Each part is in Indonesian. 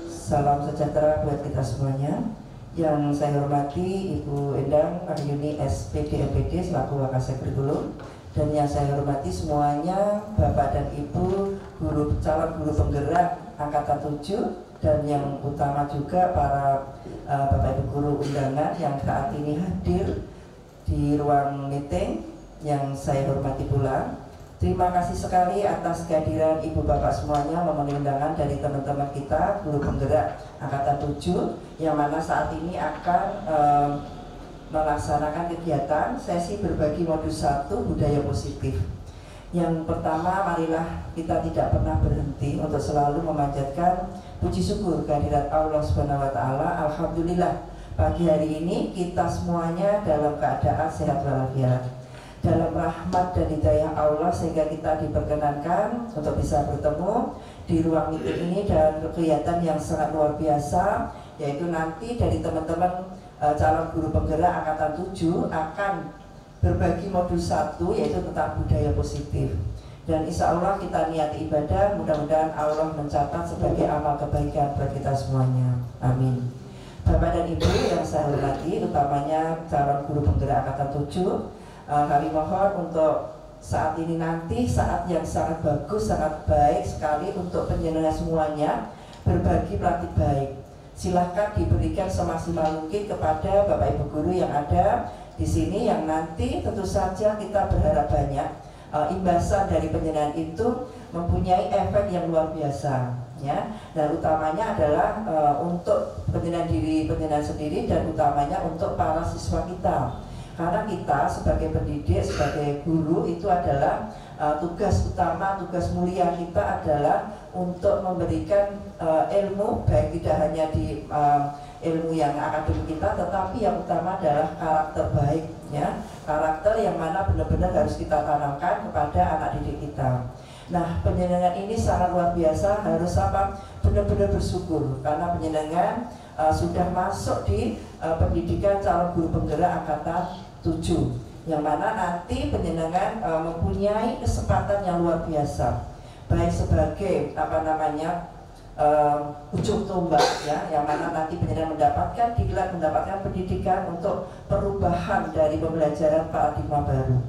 Salam sejahtera buat kita semuanya. Yang saya hormati Ibu Endang Aryuni SPD MPD selaku Wakasek Kurikulum, dan yang saya hormati semuanya Bapak dan Ibu calon guru penggerak Angkatan 7, dan yang utama juga para Bapak Ibu guru undangan yang saat ini hadir di ruang meeting yang saya hormati pula. Terima kasih sekali atas kehadiran Ibu Bapak semuanya memenuhi undangan dari teman-teman kita guru penggerak Angkatan 7 yang mana saat ini akan melaksanakan kegiatan sesi berbagi modus 1 budaya positif. Yang pertama, marilah kita tidak pernah berhenti untuk selalu memanjatkan puji syukur kehadirat Allah Subhanahu wa taala. Alhamdulillah pagi hari ini kita semuanya dalam keadaan sehat walafiat, dalam rahmat dan hidayah Allah, sehingga kita diperkenankan untuk bisa bertemu di ruang meeting ini dan kegiatan yang sangat luar biasa, yaitu nanti dari teman-teman calon guru penggerak Angkatan 7 akan berbagi modul 1 yaitu tentang budaya positif. Dan insya Allah kita niat ibadah, mudah-mudahan Allah mencatat sebagai amal kebaikan bagi kita semuanya. Amin. Bapak dan Ibu yang saya hormati, utamanya calon guru penggerak Angkatan 7, kami mohon untuk saat ini nanti saat yang sangat bagus, sangat baik sekali untuk penjenengan semuanya berbagi praktik baik. Silahkan diberikan semaksimal mungkin kepada Bapak Ibu guru yang ada di sini, yang nanti tentu saja kita berharap banyak imbasan dari penjenengan itu mempunyai efek yang luar biasa, ya. Dan utamanya adalah untuk penjenengan diri penjenengan sendiri, dan utamanya untuk para siswa kita. Karena kita sebagai pendidik, sebagai guru itu adalah tugas utama, tugas mulia kita adalah untuk memberikan ilmu, baik tidak hanya di ilmu yang akademik kita, tetapi yang utama adalah karakter baik, ya, karakter yang mana benar-benar harus kita tanamkan kepada anak didik kita. Nah, penjenengan ini sangat luar biasa, harus apa? Benar-benar bersyukur karena penjenengan sudah masuk di pendidikan calon guru penggerak Angkatan 7, yang mana nanti penjenengan mempunyai kesempatan yang luar biasa, baik sebagai ujung tombak, ya, yang mana nanti penjenengan mendapatkan pendidikan untuk perubahan dari pembelajaran paradigma baru,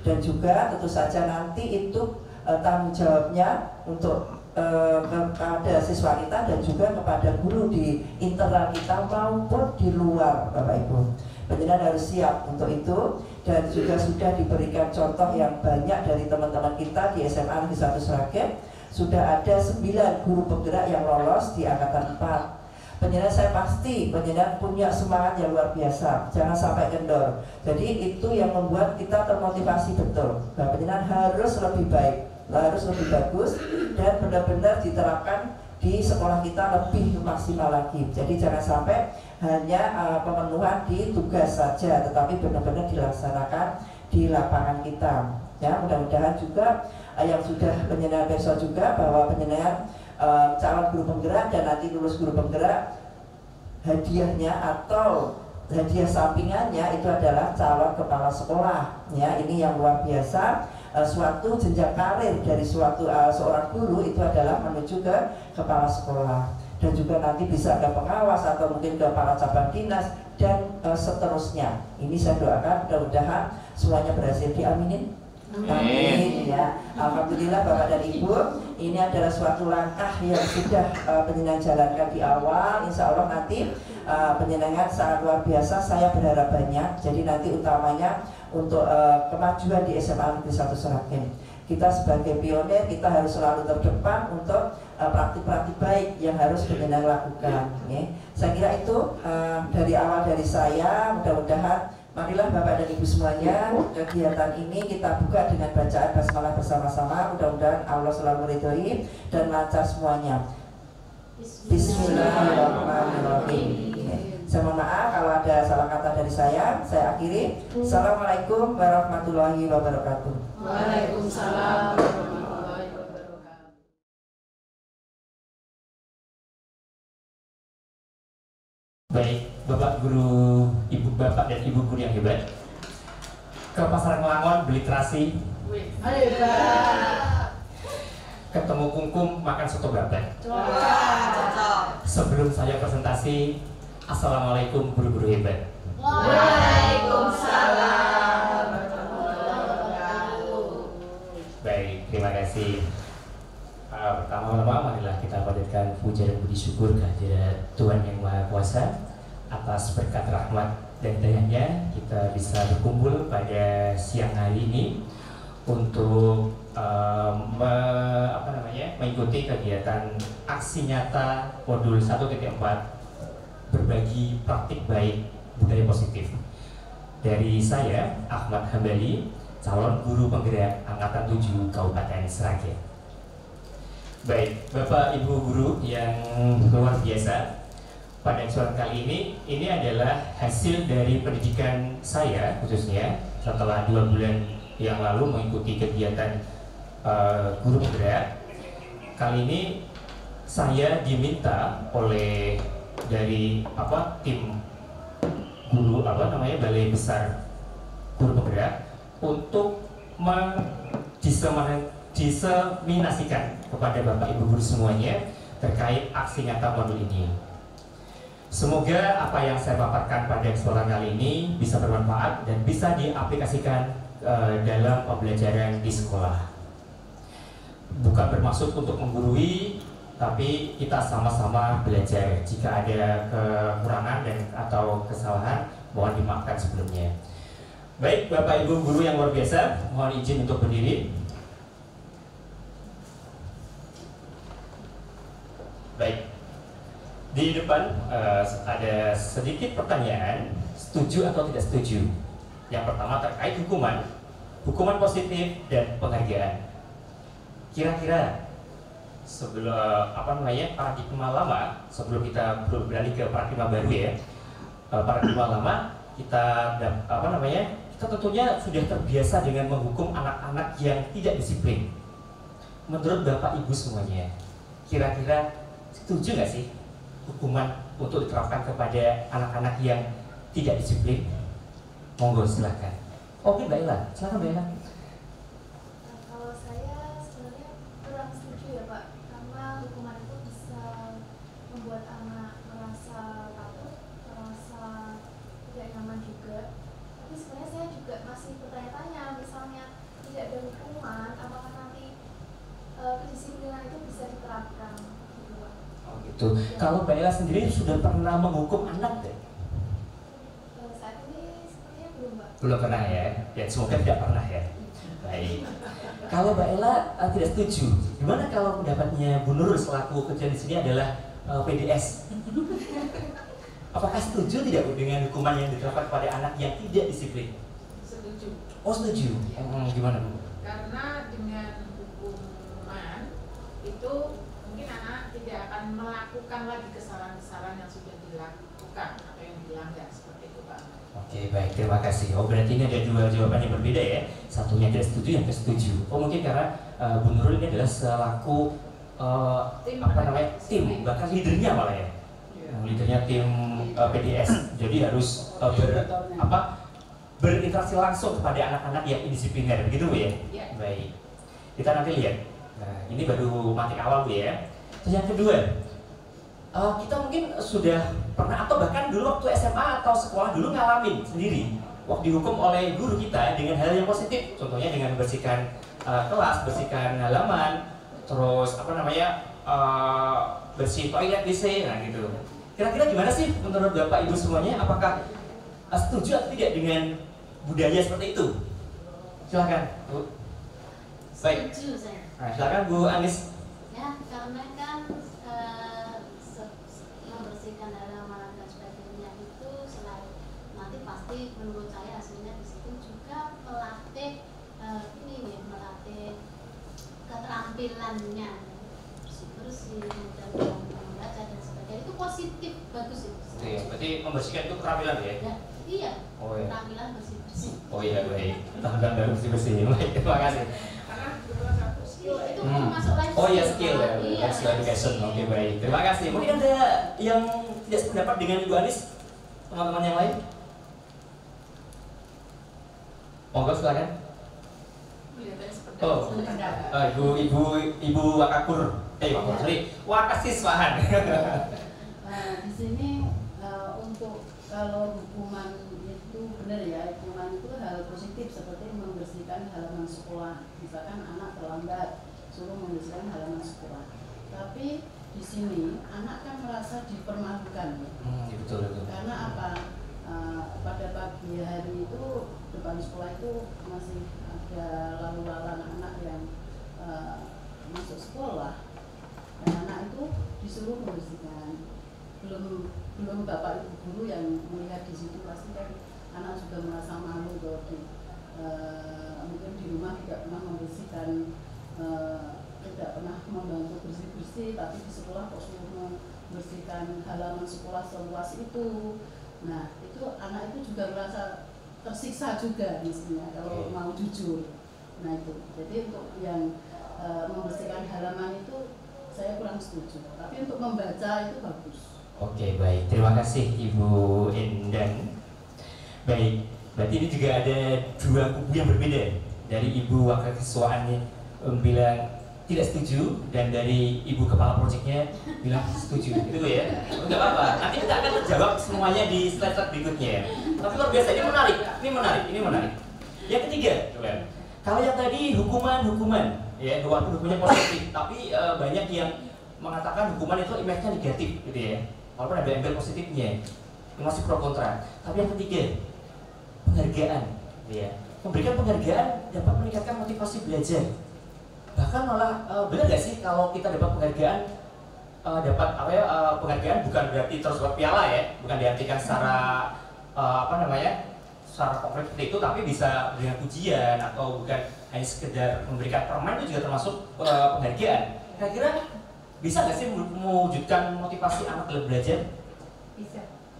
dan juga tentu saja nanti itu tanggung jawabnya untuk kepada siswa kita dan juga kepada guru di internal kita maupun di luar, Bapak Ibu. Penjenengan harus siap untuk itu, dan juga sudah diberikan contoh yang banyak dari teman-teman kita di SMA Negeri 1 Sragen. Sudah ada 9 guru penggerak yang lolos di Angkatan 4. Penjenengan saya pasti penjenengan punya semangat yang luar biasa, jangan sampai kendor. Jadi itu yang membuat kita termotivasi betul. Nah, penjenengan harus lebih baik, harus lebih bagus, dan benar-benar diterapkan di sekolah kita lebih maksimal lagi. Jadi jangan sampai hanya pemenuhan di tugas saja, tetapi benar-benar dilaksanakan di lapangan kita. Ya, mudah-mudahan juga yang sudah penjenengan besok juga bahwa penjenengan calon guru penggerak dan nanti lulus guru penggerak, hadiahnya atau hadiah sampingannya itu adalah calon kepala sekolah. Ya, ini yang luar biasa. Suatu jenjang karir dari seorang guru itu adalah menuju ke kepala sekolah, dan juga nanti bisa ke pengawas atau mungkin ke para cabang dinas dan seterusnya. Ini saya doakan mudah-mudahan semuanya berhasil. Diaminin. Amin, ya. Alhamdulillah Bapak dan Ibu, ini adalah suatu langkah yang sudah penjenengan jalankan di awal. Insya Allah nanti penjenengan sangat luar biasa. Saya berharap banyak. Jadi nanti utamanya untuk kemajuan di SMA Negeri 1 Sragen. Kita sebagai pionir, kita harus selalu terdepan untuk praktik-praktik baik yang harus penjenengan lakukan. Saya kira itu dari awal dari saya. Mudah-mudahan marilah Bapak dan Ibu semuanya, kegiatan ini kita buka dengan bacaan basmalah bersama-sama. Mudah-mudahan Allah selalu meridhoi dan lancar semuanya. Bismillahirrahmanirrahim. Saya mohon maaf kalau ada salah kata dari saya akhiri. Assalamualaikum warahmatullahi wabarakatuh. Waalaikumsalam warahmatullahi wabarakatuh. Baik, Bapak Guru, Ibu Bapak dan Ibu Guru yang hebat, ke Pasar Ngelangon beli terasi. ketemu kungkum makan soto babat. Cocok. Sebelum saya presentasi, assalamualaikum guru-guru hebat. Waalaikumsalam. Baik, terima kasih. Pertama-tama marilah kita panjatkan puja dan puji syukur kehadirat Tuhan Yang Maha Kuasa atas berkat rahmat dan hidayahnya kita bisa berkumpul pada siang hari ini untuk mengikuti kegiatan aksi nyata modul 1.4 berbagi praktik baik budaya positif. Dari saya Ahmad Hambali, calon guru penggerak angkatan 7 Kabupaten Sragen. Baik, Bapak Ibu guru yang luar biasa, pada kesempatan kali ini adalah hasil dari pendidikan saya khususnya setelah 2 bulan yang lalu mengikuti kegiatan guru penggerak. Kali ini saya diminta oleh dari tim guru Balai Besar Guru Penggerak untuk diseminasikan kepada Bapak Ibu guru semuanya terkait aksi nyata modul ini. Semoga apa yang saya paparkan pada kesempatan kali ini bisa bermanfaat dan bisa diaplikasikan dalam pembelajaran di sekolah. Bukan bermaksud untuk menggurui, tapi kita sama-sama belajar. Jika ada kekurangan dan atau kesalahan, mohon dimaafkan sebelumnya. Baik, Bapak Ibu guru yang luar biasa, mohon izin untuk berdiri. Baik, di depan ada sedikit pertanyaan, setuju atau tidak setuju. Yang pertama terkait hukuman positif dan penghargaan. Kira-kira sebelum paradigma lama, sebelum kita beralih ke paradigma baru ya, paradigma lama kita kita tentunya sudah terbiasa dengan menghukum anak-anak yang tidak disiplin. Menurut Bapak Ibu semuanya, kira-kira setuju nggak sih hukuman untuk diterapkan kepada anak-anak yang tidak disiplin? Monggo silahkan. Oke, Mbak Ella, silahkan Mbak Ella. Kalau saya sebenarnya kurang setuju ya Pak, karena hukuman itu bisa membuat anak merasa takut, merasa tidak nyaman juga. Tapi sebenarnya saya juga masih bertanya-tanya, misalnya tidak ada hukuman, apakah nanti kedisiplinan itu bisa diterapkan? Gitu, Pak. Oh gitu. Ya. Kalau Mbak Ella sendiri sudah pernah menghukum anak deh? Saat ini sepertinya belum Pak. Belum pernah ya? Ya semoga tidak pernah ya. Baik. Kalau Mbak Ella tidak setuju, gimana kalau pendapatnya Bu Nurul selaku kerja di sini adalah PDS? Apakah setuju tidak Bu dengan hukuman yang diterapkan pada anak yang tidak disiplin? Setuju. Oh setuju. Gimana Bu? Karena dengan hukuman itu mungkin anak tidak akan melakukan lagi kesalahan-kesalahan yang sudah dilakukan atau yang dilanggar seperti itu Pak. Oke baik, terima kasih. Oh berarti ini ada dua jawaban yang berbeda ya. Satunya tidak setuju, yang tidak setuju. Oh mungkin karena Bu Nurul ini adalah selaku tim, bahkan leadernya malah ya. Leadernya tim PDS. Jadi harus berinteraksi langsung kepada anak-anak yang indisipliner, begitu Bu ya? Ya. Baik. Kita nanti lihat. Nah, ini baru matik awal Bu ya. Terus yang kedua, kita mungkin sudah pernah atau bahkan dulu waktu SMA atau sekolah dulu ngalamin sendiri waktu dihukum oleh guru kita dengan hal yang positif, contohnya dengan membersihkan kelas, bersihkan halaman, terus bersih toilet DC, nah gitu. Kira-kira gimana sih menurut Bapak Ibu semuanya? Apakah setuju atau tidak dengan budaya seperti itu? Silakan Bu. Baik. Setuju saya. Nah, silakan Bu Anis. Ya, karena kan membersihkan halaman dan sebagainya itu selain nanti pasti menurut saya hasilnya di situ juga melatih melatih keterampilannya bersih-bersih dan membaca dan sebagainya, itu positif, bagus itu. Iya, berarti membersihkan itu keterampilan ya? Ya, iya. Oh iya. Keterampilan bersih-bersih. Oh iya baik. Keterampilan baru bersih-bersih. Baik, terima kasih. Karena itu salah satu skill Itu masuk life Oh iya skill. skill ya, Iya, skill education. skill. Oke baik, terima kasih. Mungkin ada yang tidak sependapat dengan Ibu Anis, teman-teman yang lain? Monggo silakan. kelihatannya seperti Oh, ibu Wakakur, Wakasiswahan. Di sini untuk kalau hukuman itu benar ya, hukuman itu hal positif seperti membersihkan halaman sekolah. Misalkan anak terlambat, suruh membersihkan halaman sekolah. Tapi di sini anak kan merasa dipermalukan. Betul. Karena apa? Pada pagi hari itu depan sekolah itu masih ada lalu lalang anak yang masuk sekolah, dan anak itu disuruh membersihkan. Belum bapak ibu guru yang melihat di situ, pasti kan anak juga merasa malu bahwa mungkin di rumah tidak pernah membersihkan, tidak pernah membantu bersih-bersih, tapi di sekolah kok suruh membersihkan halaman sekolah seluas itu. Nah, itu anak itu juga merasa tersiksa juga mestinya kalau mau jujur. Nah itu, jadi untuk yang membersihkan halaman itu saya kurang setuju, tapi untuk membaca itu bagus. Oke, baik, terima kasih Ibu Endang. Baik, berarti ini juga ada dua kubu yang berbeda. Dari Ibu Wakasiswaan bilang tidak setuju, dan dari Ibu Kepala Proyeknya bilang setuju. Itu ya, enggak apa-apa. Nanti kita akan terjawab semuanya di slide-slide berikutnya. Tapi luar biasa, ini menarik. Yang ketiga, kalau yang tadi hukuman, ya, walaupun hukumnya positif, tapi banyak yang mengatakan hukuman itu image-nya negatif, gitu ya. Walaupun ada embel positifnya, masih pro kontra. Tapi yang ketiga, penghargaan, gitu ya. Memberikan penghargaan dapat meningkatkan motivasi belajar. Bahkan malah benar nggak sih kalau kita dapat penghargaan, penghargaan bukan berarti terus dapat piala ya, bukan diartikan secara secara konkret seperti itu, tapi bisa dengan pujian atau bukan hanya sekedar memberikan permen, itu juga termasuk penghargaan. Kira-kira bisa nggak sih mewujudkan motivasi anak dalam belajar?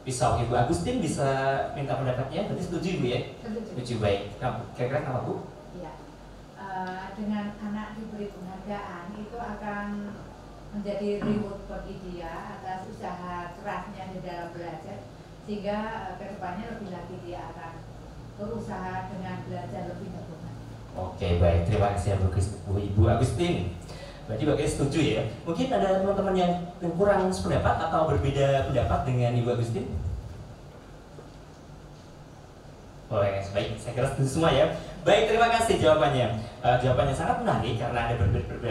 Bisa. Oke, Bu Agustin bisa minta pendapatnya. Berarti setuju Ibu ya? Setuju, baik. Kira-kira kenapa Bu? Iya. Dengan anak diberi penghargaan itu akan menjadi reward bagi dia atas usaha kerasnya di dalam belajar, sehingga kedepannya lebih lagi dia akan berusaha dengan belajar lebih tekun. Oke, baik, terima kasih Ibu Agustin. Berarti Bapak setuju ya? Mungkin ada teman-teman yang kurang sependapat atau berbeda pendapat dengan Ibu Agustin? Boleh, baik, saya kira setuju semua ya. Baik, terima kasih jawabannya. Jawabannya sangat menarik karena ada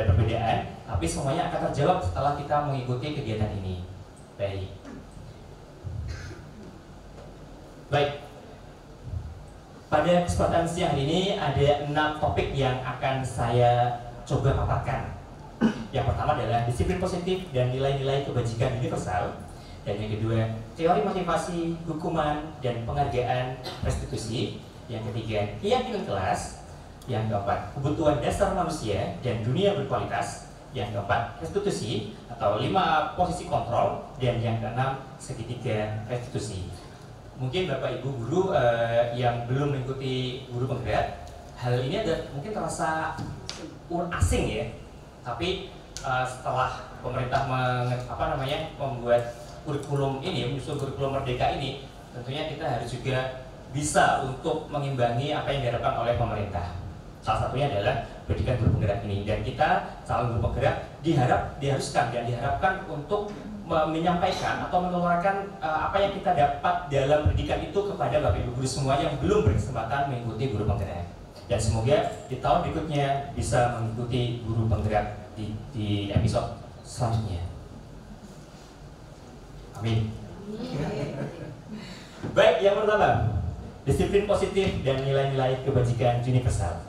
perbedaan, tapi semuanya akan terjawab setelah kita mengikuti kegiatan ini. Baik. Pada kesempatan siang ini ada 6 topik yang akan saya coba paparkan. Yang pertama adalah disiplin positif dan nilai-nilai kebajikan universal. Dan yang kedua, teori motivasi, hukuman, dan penghargaan restitusi. Yang ketiga, keyakinan kelas. Yang keempat, kebutuhan dasar manusia dan dunia berkualitas. Yang keempat, restitusi atau 5 posisi kontrol. Dan yang keenam, segitiga restitusi. Mungkin Bapak Ibu guru yang belum mengikuti guru penggerak, hal ini mungkin terasa asing ya. Tapi setelah pemerintah membuat kurikulum ini, menyusun kurikulum Merdeka ini, tentunya kita harus juga bisa untuk mengimbangi apa yang diharapkan oleh pemerintah. Salah satunya adalah pendidikan guru penggerak ini, dan kita calon guru penggerak diharapkan untuk menyampaikan atau mengeluarkan apa yang kita dapat dalam pendidikan itu kepada Bapak Ibu guru semua yang belum berkesempatan mengikuti guru penggerak. Dan semoga di tahun berikutnya bisa mengikuti guru penggerak di episode selanjutnya. Amin. Baik, yang pertama, disiplin positif dan nilai-nilai kebajikan universal.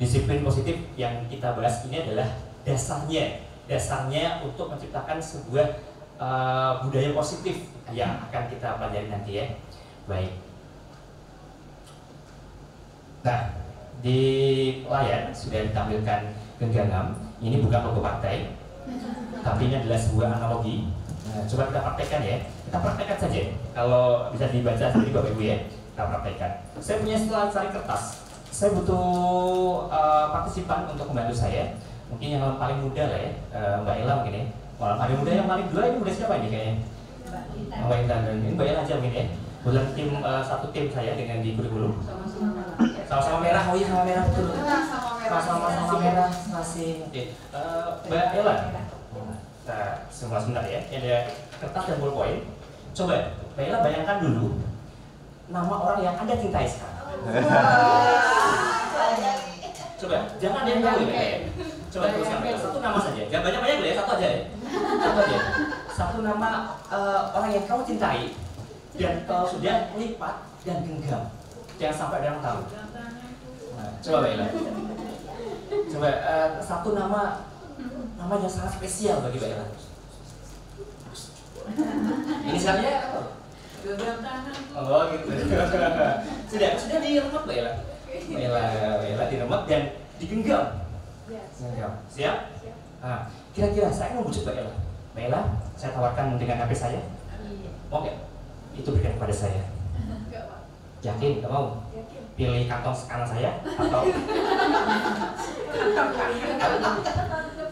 Disiplin positif yang kita bahas ini adalah dasarnya untuk menciptakan sebuah budaya positif yang akan kita pelajari nanti ya. Baik. Nah, di layar sudah ditampilkan genggaman. Ini bukan logo partai, tapi ini adalah sebuah analogi. Nah, coba kita praktekkan ya. Kita praktekkan saja. Kalau bisa dibaca sendiri Bapak Ibu ya, kita praktekkan. Saya punya slide kertas. Saya butuh partisipan untuk membantu saya. Mungkin yang paling muda lah ya, Mbak Ella mungkin ya. Malah paling muda, yang paling dua ini muda siapa ini kayaknya? Mbak Intan. Ini Mbak Ella aja mungkin ya. Bulan satu tim saya dengan di kurikulum. Sama-sama merah. Oh iya, sama merah betul. Sama-sama merah masih. Oke. Mbak Ella. Nah, sebentar ya. Ini ada kertas dan ballpoint. Coba, Mbak Ella bayangkan dulu nama orang yang Anda cintai sekarang. Coba, jangan ada yang tahu ya. Coba teruskan satu nama saja. Jangan banyak-banyak ya, satu aja ya. Satu aja. Satu nama orang yang kamu cintai dan kalau sudah lipat dan genggam. Jangan sampai ada yang tahu. Nah, coba Mbak Ella. Coba satu nama yang sangat spesial bagi Mbak Ella. Inisialnya apa? Oh gitu. Sudah diremet Mbak Ella. Mbak Ella diremet dan digenggam. Genggam. Siap? Nah, kira-kira saya mau bujuk Mbak Ella. Mbak Ella, saya tawarkan dengan HP saya. Mau nggak? Itu berikan kepada saya. Yakin? Nggak mau? Pilih kantong kanan saya atau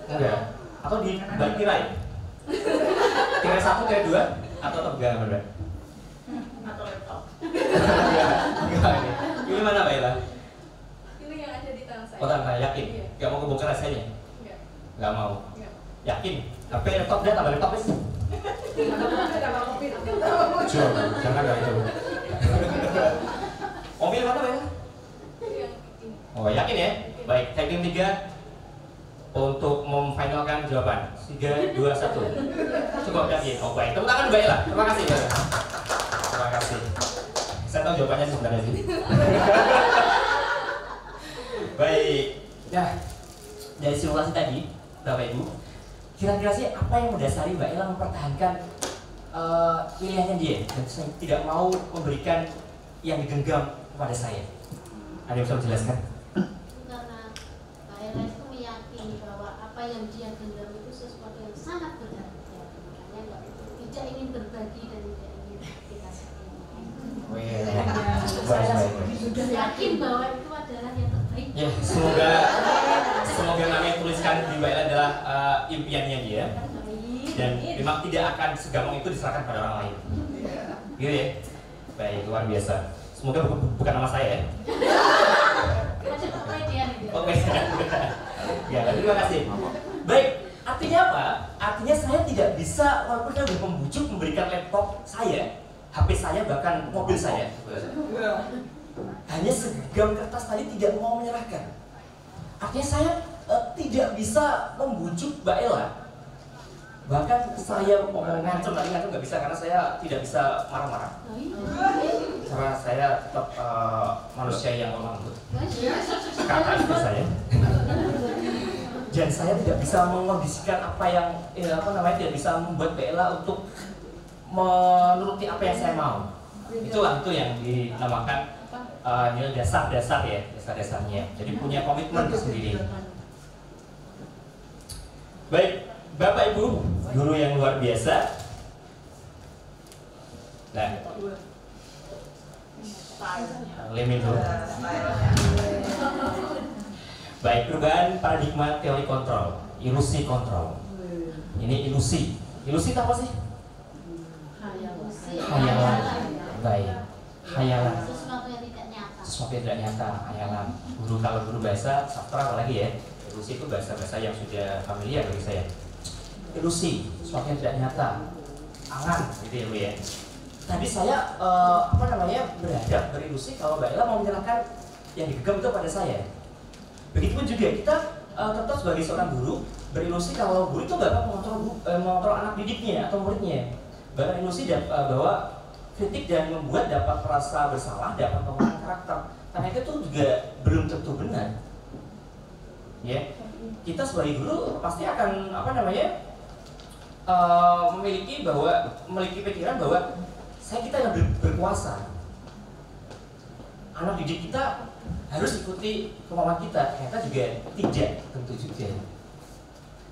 enggak? Atau di tirai? Tirai 1, tirai 2 atau enggak Mbak? Atau laptop. Enggak ini. Ini mana Mbak Ella? Ini yang ada di tangan saya. Oh tangan yakin? Iya. Gak mau kebongkar rasanya? Enggak. Gak mau? Enggak. Yakin? HP laptop dia tambah laptop sih? Jangan gak itu. Mobil mana Mbak Ella? Yang ini. Oh yakin ya? Baik, tagging 3 untuk memfinalkan jawaban. 3, 2, 1. Cukup yakin? Oh baik, tepuk tangan Mbak Ella. Terima kasih Mbak Ella. Terima kasih. Saya tahu jawabannya sih sebenarnya sih. Baik. Nah, dari simulasi tadi, Bapak Ibu, kira-kira sih apa yang mendasari Mbak Ella mempertahankan pilihannya dia dan saya tidak mau memberikan yang digenggam kepada saya? Ada yang bisa menjelaskan? Karena Mbak Ella itu meyakini bahwa apa yang dia genggam itu sesuatu yang sangat berharga, makanya tidak ingin berbagi dan tidak ingin dikasih. Sudah yakin bahwa itu adalah yang terbaik. Ya, semoga nama yang tuliskan di Mbak Ella adalah impiannya dia dan memang tidak akan segampang itu diserahkan pada orang lain. Gitu ya? Baik, luar biasa. Semoga bukan nama saya ya. Ada kepedean itu. Oke. Ya, terima kasih. Baik, artinya apa? Artinya saya tidak bisa walaupun saya sudah membujuk memberikan laptop saya, HP saya, bahkan mobil saya. Hanya segenggam kertas tadi tidak mau menyerahkan. Artinya saya tidak bisa membujuk Mbak Ella. Bahkan saya mau ngancam nggak bisa karena saya tidak bisa marah-marah. Karena saya tetap manusia yang lembut. Kata istri saya. Dan saya tidak bisa mengondisikan apa yang tidak bisa membuat Mbak Ella untuk menuruti apa yang saya mau. Itulah itu yang dinamakan nilai dasar-dasar ya, dasar-dasarnya. Jadi punya komitmen sendiri. Baik, Bapak Ibu, guru yang luar biasa. Nah, lemin dulu. Baik, perubahan paradigma teori kontrol, ilusi kontrol. Ini ilusi. Ilusi itu apa sih? Hayalan. Baik, hayalan. Sesuatu yang tidak nyata. Sesuatu yang tidak nyata, hayalan. Kalau guru bahasa sastra apalagi ya. Ilusi itu bahasa-bahasa yang sudah familiar bagi saya. Ilusi, sesuatu yang tidak nyata, angan, gitu ya Bu ya. Tadi saya berhadap berilusi kalau Mbak Ella mau menyerahkan yang digenggam itu pada saya. Begitupun juga kita tetap sebagai seorang guru berilusi kalau guru itu bakal mengontrol anak didiknya atau muridnya. Bahkan ilusi bahwa kritik dan membuat dapat merasa bersalah, dapat membangun karakter. Karena itu juga belum tentu benar. Ya, kita sebagai guru pasti akan memiliki pikiran bahwa kita yang berkuasa. Anak didik kita harus ikuti kemauan kita. Ternyata juga tidak tentu juga.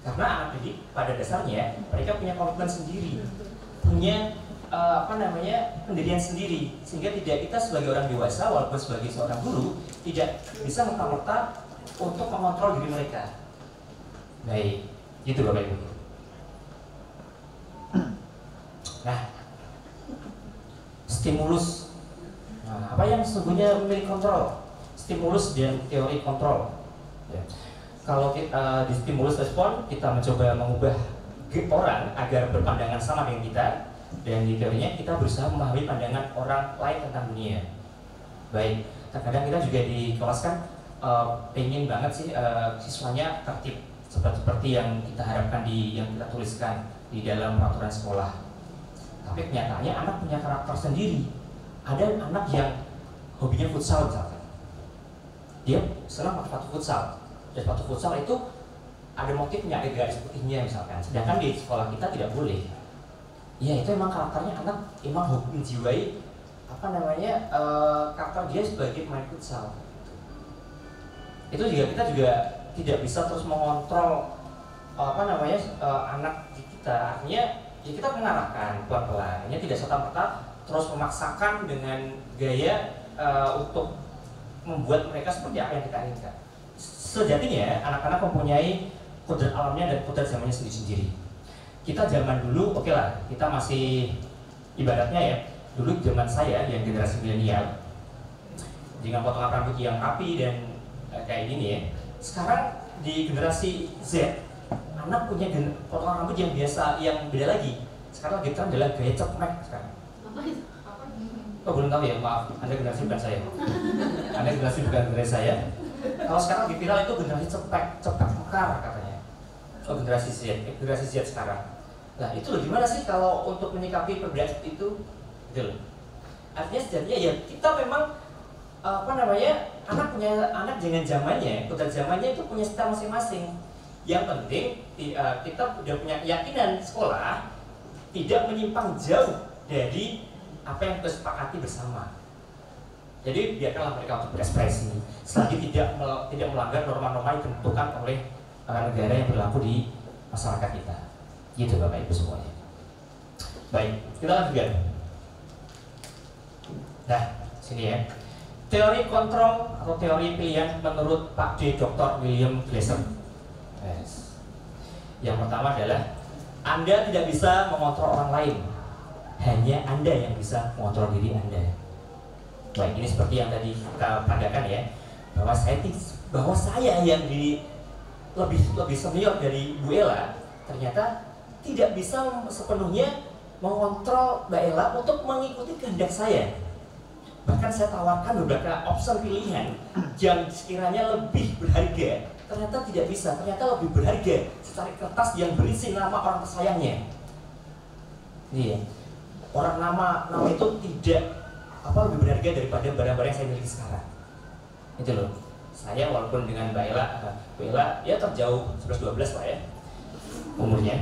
Karena anak didik pada dasarnya mereka punya komitmen sendiri, punya pendirian sendiri, sehingga tidak kita sebagai orang dewasa walaupun sebagai seorang guru tidak bisa merta-merta untuk mengontrol diri mereka. Baik, gitu Bapak Ibu. Nah, stimulus. Nah, apa yang sesungguhnya memiliki kontrol? Stimulus dan teori kontrol. Ya. Kalau kita di stimulus respon, kita mencoba mengubah orang agar berpandangan sama dengan kita, dan di teorinya kita berusaha memahami pandangan orang lain tentang dunia. Baik, terkadang kita juga di kelas kan pengen banget sih siswanya tertib seperti yang kita harapkan yang kita tuliskan di dalam peraturan sekolah. Tapi kenyataannya anak punya karakter sendiri. Ada anak yang hobinya futsal misalkan, dia senang pakai sepatu futsal, dan sepatu futsal itu ada motifnya, ada garis putihnya misalkan. Sedangkan di sekolah kita tidak boleh. Ya itu emang karakternya anak, emang hobi menjiwai karakter dia sebagai pemain futsal. Itu juga kita juga tidak bisa terus mengontrol anak kita. Artinya ya kita mengarahkan pelan-pelan, tidak serta-merta terus memaksakan dengan gaya untuk membuat mereka seperti apa yang kita inginkan. Sejatinya anak-anak mempunyai kodrat alamnya dan kodrat zamannya sendiri-sendiri. Kita zaman dulu, oke lah, kita masih ibaratnya ya, dulu zaman saya yang generasi milenial dengan potongan rambut yang rapi dan kayak gini ya. Sekarang di generasi Z, anak punya potongan rambut yang biasa, yang beda lagi. Sekarang lagi tren adalah gaya cepmek sekarang. Oh belum tahu ya, maaf, Anda generasi bukan saya. Anda generasi bukan generasi saya. Kalau sekarang di viral itu generasi cepek mekar katanya. Oh generasi Z sekarang. Nah itu loh, gimana sih kalau untuk menyikapi perbedaan seperti itu? Gitu loh. Artinya sejatinya ya kita memang anak dengan zamannya, kodrat zamannya itu punya style masing-masing. Yang penting kita udah punya keyakinan sekolah tidak menyimpang jauh dari apa yang kita sepakati bersama. Jadi biarkanlah mereka untuk berekspresi selagi tidak melanggar norma-norma yang ditentukan oleh negara yang berlaku di masyarakat kita. Gitu Bapak Ibu semuanya. Baik, kita lanjutkan. Nah, sini ya. Teori kontrol atau teori pilihan menurut Pak D. Dr. William Glasser. Yes. Yang pertama adalah Anda tidak bisa mengontrol orang lain, hanya Anda yang bisa mengontrol diri Anda. Baik, ini seperti yang tadi kita pandakan ya, bahwa saya yang lebih senior dari Bu Ella ternyata tidak bisa sepenuhnya mengontrol Mbak Ella untuk mengikuti kehendak saya. Bahkan saya tawarkan beberapa opsi pilihan yang sekiranya lebih berharga, ternyata tidak bisa. Ternyata lebih berharga secari kertas yang berisi nama orang tersayangnya. Iya, orang nama itu tidak lebih berharga daripada barang-barang yang saya miliki sekarang. Itu loh. Saya walaupun dengan Mbak Ella ya terjauh 11-12 lah ya umurnya.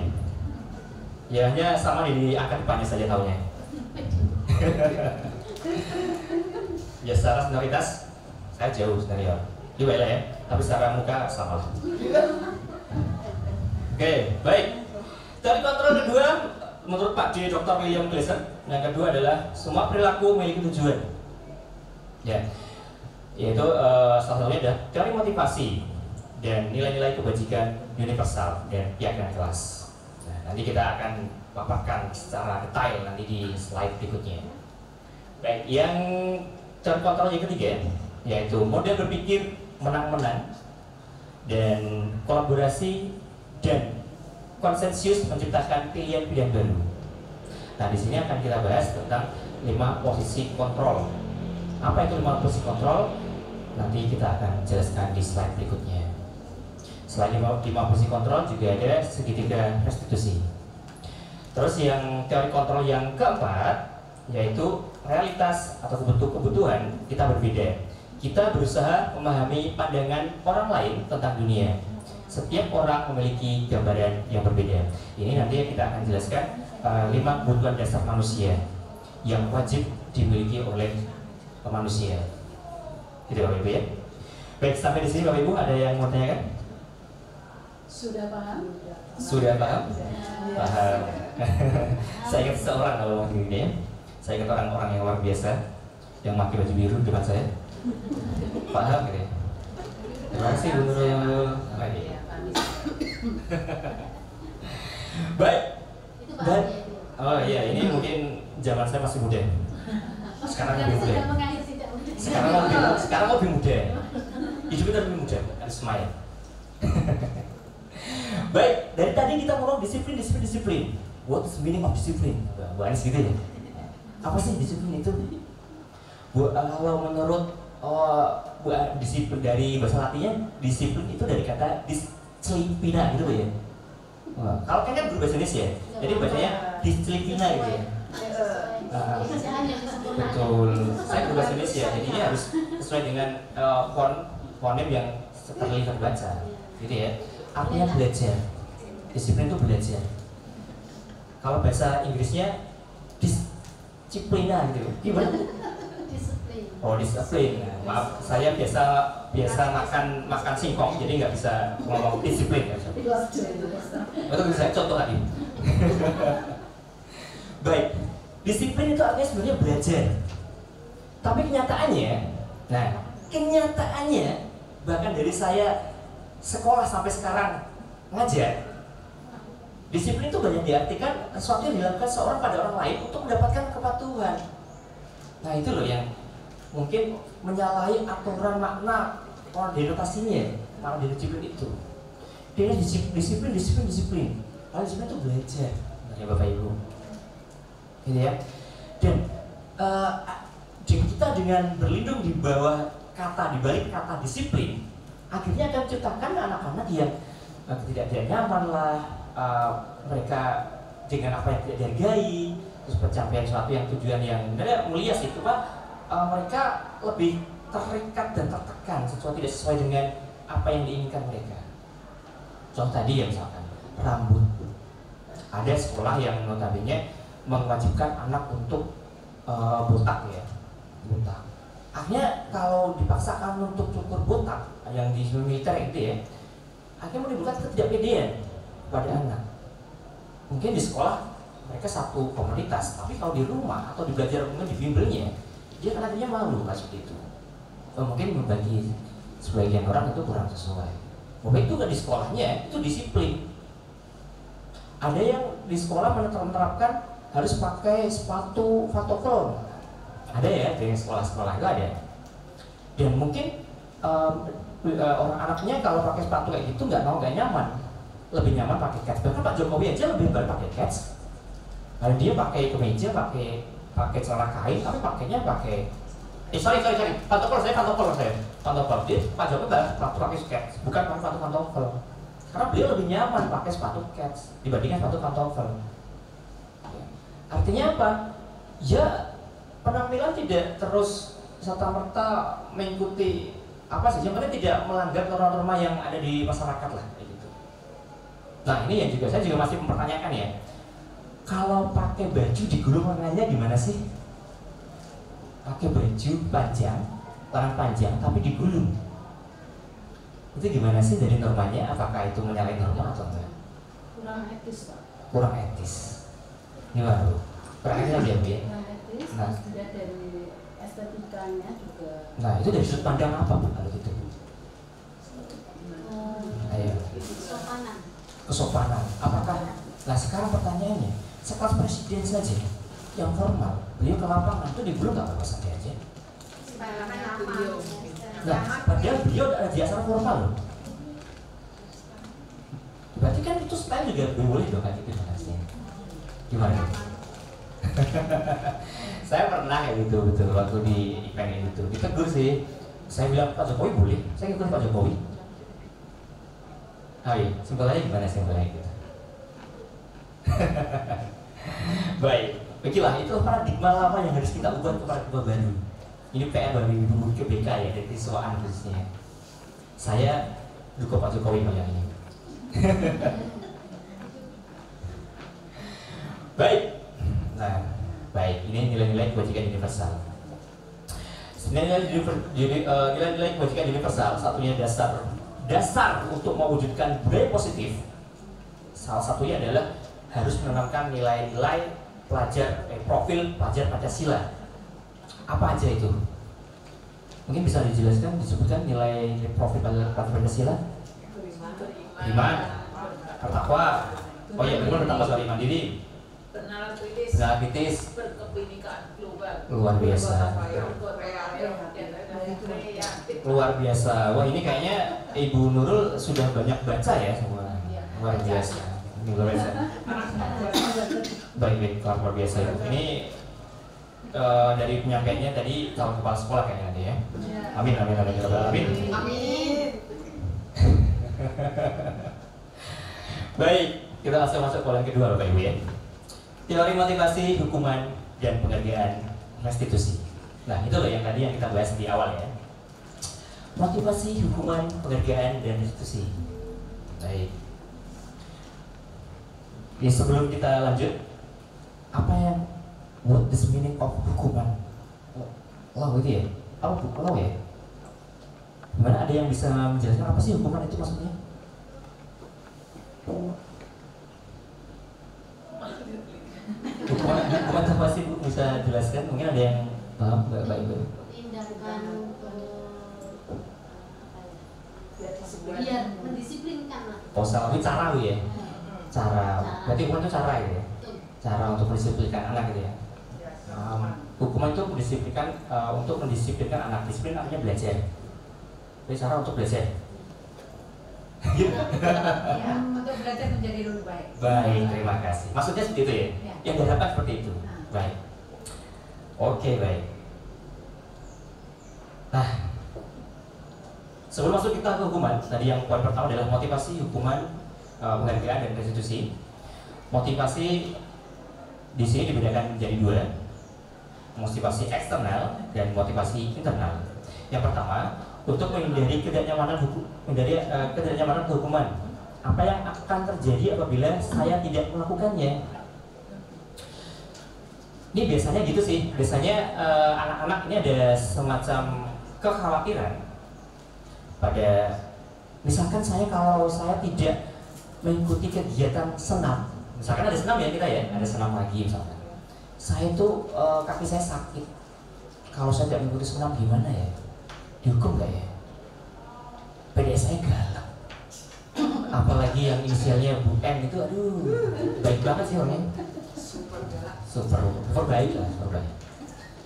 Ya hanya sama di angka depannya saja tahunnya. Ya secara senioritas saya jauh senior di Mbak Ella ya, tapi secara muka sama. Oke, baik. Teori kontrol kedua menurut Pak D. Dr. William Glasser, yang kedua adalah semua perilaku memiliki tujuan. Ya, yaitu salah satunya adalah teori motivasi dan nilai-nilai kebajikan universal dan keyakinan kelas. Nah, nanti kita akan paparkan secara detail nanti di slide berikutnya. Baik, yang teori kontrol yang ketiga yaitu model berpikir menang-menang dan kolaborasi dan konsensus menciptakan pilihan-pilihan baru. Nah, di sini akan kita bahas tentang 5 posisi kontrol. Apa itu 5 posisi kontrol? Nanti kita akan jelaskan di slide berikutnya. Selain 5 posisi kontrol juga ada segitiga restitusi. Terus yang teori kontrol yang keempat yaitu realitas atau kebutuhan kita berbeda. Kita berusaha memahami pandangan orang lain tentang dunia. Setiap orang memiliki gambaran yang berbeda. Ini nanti kita akan jelaskan 5 kebutuhan dasar manusia yang wajib dimiliki oleh manusia. Gitu Bapak Ibu ya. Baik, sampai di sini Bapak Ibu ada yang mau tanyakan? Sudah paham? Sudah paham? Paham. Saya ingat seorang kalau begini ya. Saya ingat orang-orang yang luar biasa yang pakai baju biru depan saya. Paham gitu ya? Terima kasih Bu Nurul. Baik. Dan, oh iya, ini mungkin zaman saya masih muda. Sekarang lebih muda. Sekarang lebih muda. Hidup kita lebih muda, harus smile. Baik, dari tadi kita ngomong disiplin. What is the meaning of disiplin? Bu Anis gitu ya. Apa sih disiplin itu? Kalau menurut disiplin dari bahasa Latinnya, disiplin itu dari kata disciplina gitu ya. Kalau kayaknya berbahasa Indonesia ya, jadi bacanya disciplina gitu ya. Betul. Saya berbahasa Indonesia, jadinya harus sesuai dengan fonem yang terlihat baca, gitu ya. Artinya belajar. Disiplin itu belajar. Kalau bahasa Inggrisnya disiplina gitu. Gimana? Disiplin. Oh, disiplin. Maaf, saya biasa makan singkong, jadi nggak bisa ngomong disiplin. Betul, saya contoh lagi. Baik, disiplin itu artinya sebenarnya belajar. Tapi kenyataannya, bahkan dari saya sekolah sampai sekarang ngajar, disiplin itu banyak diartikan sesuatu yang dilakukan seorang pada orang lain untuk mendapatkan kepatuhan. Nah itu loh yang mungkin menyalahi aturan makna denotasinya, makna disiplin itu. Dia disiplin. Lalu disiplin itu belajar, ya Bapak Ibu. Gitu ya. Dan kita dengan berlindung di bawah di balik kata disiplin, akhirnya akan menciptakan anak-anak yang tidak nyaman lah, mereka dengan apa yang tidak dihargai, terus pencapaian sesuatu yang tujuan yang mulia itu Pak, mereka lebih terikat dan tertekan, sesuatu tidak sesuai dengan apa yang diinginkan mereka. Contoh tadi ya misalkan rambut, ada sekolah yang notabene mewajibkan anak untuk botak ya, botak. Akhirnya kalau dipaksakan untuk cukur botak yang di militer itu ya, akhirnya menimbulkan ketidakpedean pada anak. Mungkin di sekolah mereka satu komunitas, tapi kalau di rumah atau di belajar mungkin di bimbelnya, dia akhirnya malu seperti itu. Mungkin bagi sebagian orang itu kurang sesuai. Mungkin itu kan di sekolahnya itu disiplin. Ada yang di sekolah menerapkan harus pakai sepatu pantofel. Ada ya, di sekolah-sekolah itu ada. Dan mungkin orang anaknya kalau pakai sepatu kayak gitu nggak nyaman, lebih nyaman pakai kets. Bahkan Pak Jokowi aja lebih baik pakai kets. Kalau dia pakai kemeja, pakai celana kain, tapi pakainya pakai sorry, pantofel saya. Dia Pak Jokowi waktu pakai kets, bukan pakai sepatu pantofel. Karena beliau lebih nyaman pakai sepatu kets dibandingkan sepatu pantofel. Artinya apa? Ya penampilan tidak terus serta-merta mengikuti apa sih, yang penting tidak melanggar norma-norma yang ada di masyarakat lah gitu. Nah ini yang juga saya juga masih mempertanyakan ya, kalau pakai baju digulung warnanya gimana sih? Pakai baju panjang, lengan panjang tapi digulung, itu gimana sih dari normanya? Apakah itu menyalahi norma atau enggak? Kurang etis Pak. Kurang etis. Ini baru kurang etis aja Bu ya. Kurang etis, Nah. terus juga dari estetikanya juga. Nah itu dari sudut pandang apa Bu kalau gitu? Ayo. Kesopanan. Apakah? Nah sekarang pertanyaannya, sekelas presiden saja yang formal, beliau ke lapangan itu digulung nggak apa-apa santai aja. Nah padahal beliau ada di acara formal loh. Berarti kan itu style juga boleh dong kayak gitu maksudnya. Gimana? Saya pernah kayak gitu betul waktu di event itu ditegur sih. Saya bilang Pak Jokowi boleh, saya ikut Pak Jokowi. Ayo, simpelnya gimana simpelnya gitu. Baik, begitulah itu paradigma lama yang harus kita ubah ke paradigma baru. Ini PR bagi ibu KBK ya, dari siswaan khususnya. Saya dukung Pak Jokowi yang ini. Baik, nah baik, ini nilai-nilai kebajikan universal. Nilai-nilai kebajikan universal, satunya dasar untuk mewujudkan budaya positif. Salah satunya adalah harus menanamkan nilai-nilai profil pelajar Pancasila. Apa aja itu? Mungkin bisa dijelaskan, disebutkan nilai profil pelajar Pancasila? Iman, bertakwa, oh iya benar bertakwa, soal iman diri, benar kritis, benar kritis, berkebinekaan global, luar biasa. Luar biasa. Wah, ini kayaknya Ibu Nurul sudah banyak baca ya semua. Luar biasa. Ini luar biasa. Baik, luar biasa. Ini dari penyampaiannya tadi calon kepala sekolah kayaknya ya. Amin, amin, amin, amin. Amin. Baik, kita langsung masuk poin kedua Bapak Ibu ya. Teori motivasi, hukuman, dan penghargaan restitusi. Nah, itu loh yang tadi yang kita bahas di awal ya. Motivasi, hukuman, penghargaan, dan restitusi. Baik. Ya, sebelum kita lanjut, apa yang what is meaning of hukuman? Law itu ya? Apa law ya? Gimana, ada yang bisa menjelaskan apa sih hukuman itu maksudnya? Hukuman apa sih Bu? Bisa jelaskan? Mungkin ada yang paham nggak Pak Ibu? Tindakan biar mendisiplinkan lah. Oh, salah itu cara Bu ya? Cara. Berarti hukuman itu cara ya? Cara untuk mendisiplinkan anak gitu ya? Hukuman itu untuk mendisiplinkan anak. Disiplin artinya belajar. Jadi cara untuk belajar. Ya, untuk belajar menjadi lebih baik. Baik, terima kasih. Maksudnya seperti itu ya? Ya. Yang diharapkan seperti itu. Baik. Oke, baik. Nah, sebelum masuk kita ke hukuman, tadi yang poin pertama adalah motivasi, hukuman, penghargaan, dan restitusi. Motivasi di sini dibedakan menjadi dua, motivasi eksternal dan motivasi internal. Yang pertama, untuk menghindari ketidaknyamanan hukuman. Apa yang akan terjadi apabila saya tidak melakukannya? Ini biasanya gitu sih. Biasanya anak-anak ini ada semacam kekhawatiran pada, misalkan kalau saya tidak mengikuti kegiatan senam, misalkan ada senam ya kita ya, ada senam pagi misalkan. Saya tuh kaki saya sakit. Kalau saya tidak mengikuti senam gimana ya? Dihukum nggak ya? PDS saya galak. Apalagi yang inisialnya Bu M itu, aduh, baik banget sih orangnya. Super baik lah, super baik.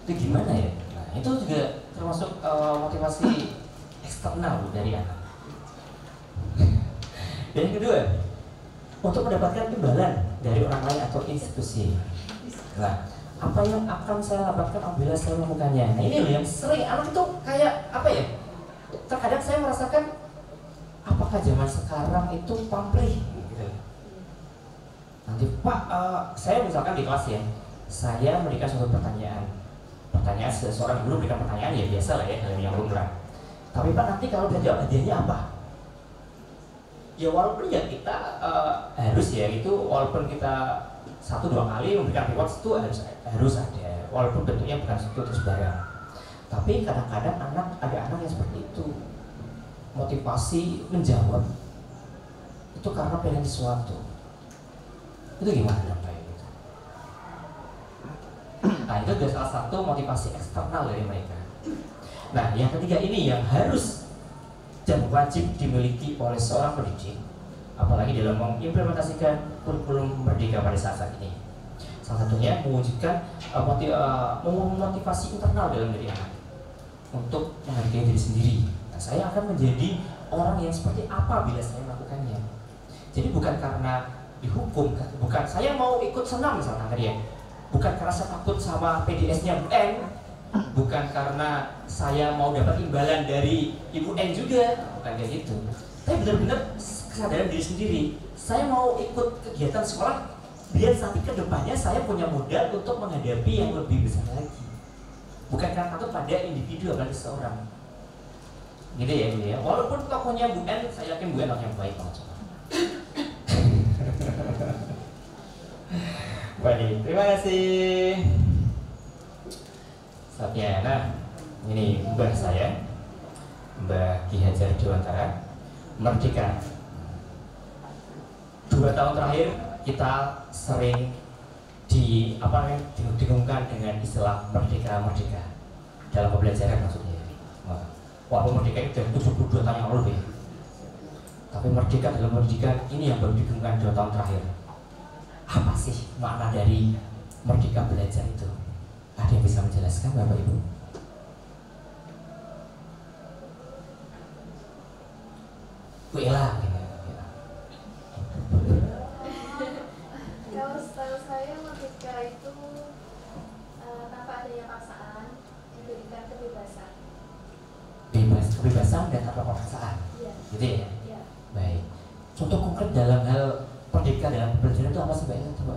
Itu gimana ya? Nah, itu juga termasuk motivasi eksternal dari anak. Dan yang kedua, untuk mendapatkan imbalan dari orang lain atau institusi. Nah, apa yang akan saya dapatkan apabila saya melakukannya? Nah, ini loh yang sering anak itu kayak apa ya? Terkadang saya merasakan, apakah zaman sekarang itu pamrih? Gitu. Nanti Pak, saya misalkan di kelas ya, saya memberikan suatu pertanyaan, seseorang guru berikan pertanyaan ya biasa lah ya, hal yang lumrah. Tapi Pak, nanti kalau dia jawab hadiahnya apa? Ya walaupun ya kita harus ya itu, walaupun kita 1-2 kali memberikan reward itu harus ada, walaupun bentuknya bukan terus barang. Tapi kadang-kadang ada anak yang seperti itu, motivasi menjawab itu karena pengen sesuatu. Itu gimana Pak? Nah, itu juga salah satu motivasi eksternal dari mereka. Nah, yang ketiga ini yang harus dan wajib dimiliki oleh seorang pendidik, apalagi dalam mengimplementasikan kurikulum Merdeka pada saat ini. Salah satunya mewujudkan motivasi internal dalam diri anak untuk menghargai diri sendiri. Nah, saya akan menjadi orang yang seperti apa bila saya melakukannya. Jadi bukan karena dihukum, bukan saya mau ikut senam misalnya tadi ya, bukan karena saya takut sama PDS-nya Bu N, bukan karena saya mau dapat imbalan dari Ibu N juga, bukan kayak gitu. Tapi benar-benar kesadaran diri sendiri. Saya mau ikut kegiatan sekolah biar nanti ke depannya saya punya modal untuk menghadapi yang lebih besar lagi. Bukan karena takut pada individu apalagi seorang. Gitu ya, gitu ya. Walaupun tokohnya Bu N, saya yakin Bu N orang yang baik banget. Baik, terima kasih. Saatnya, nah ini mbah saya, Mbah Ki Hajar Dewantara, Merdeka. 2 tahun terakhir kita sering didengungkan dengan istilah merdeka dalam pembelajaran maksudnya. Walaupun merdeka itu 72 tahun yang lalu ya, tapi merdeka dalam pendidikan ini yang baru didengungkan 2 tahun terakhir. Apa sih makna dari merdeka belajar itu? Ada yang bisa menjelaskan Bapak Ibu? Bu Ella gitu. Kalau setahu saya merdeka itu tanpa adanya paksaan, diberikan kebebasan. Kebebasan dan tanpa paksaan. Iya. Gitu ya? Iya. Baik. Contoh konkret dalam hal merdeka dalam pembelajaran itu apa sih Mbak Ella? Coba.